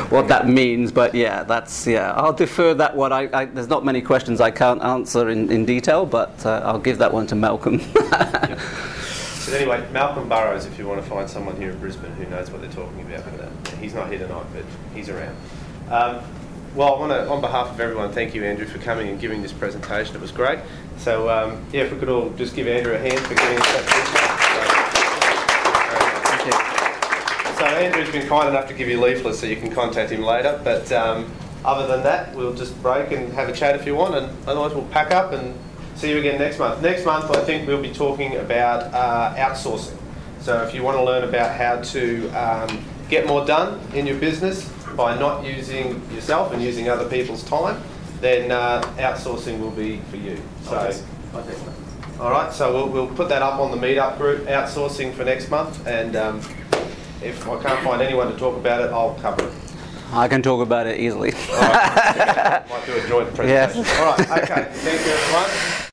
what that means, but yeah, that's, I'll defer that one. There's not many questions I can't answer in detail, but I'll give that one to Malcolm. But anyway, Malcolm Burrows, if you want to find someone here in Brisbane who knows what they're talking about. He's not here tonight, but he's around. Well, I want to, on behalf of everyone, thank you, Andrew, for coming and giving this presentation. It was great. So, yeah, if we could all just give Andrew a hand for giving us that picture. So Andrew's been kind enough to give you leaflets so you can contact him later. But other than that, we'll just break and have a chat if you want, and otherwise we'll pack up and see you again next month. Next month, I think we'll be talking about outsourcing. So if you want to learn about how to get more done in your business by not using yourself and using other people's time, then outsourcing will be for you. So, all right, so we'll put that up on the meetup group, outsourcing for next month, and if I can't find anyone to talk about it, I'll cover it. I can talk about it easily. All right. Okay. Might do a joint presentation. Yes. All right, okay. Thank you, everyone.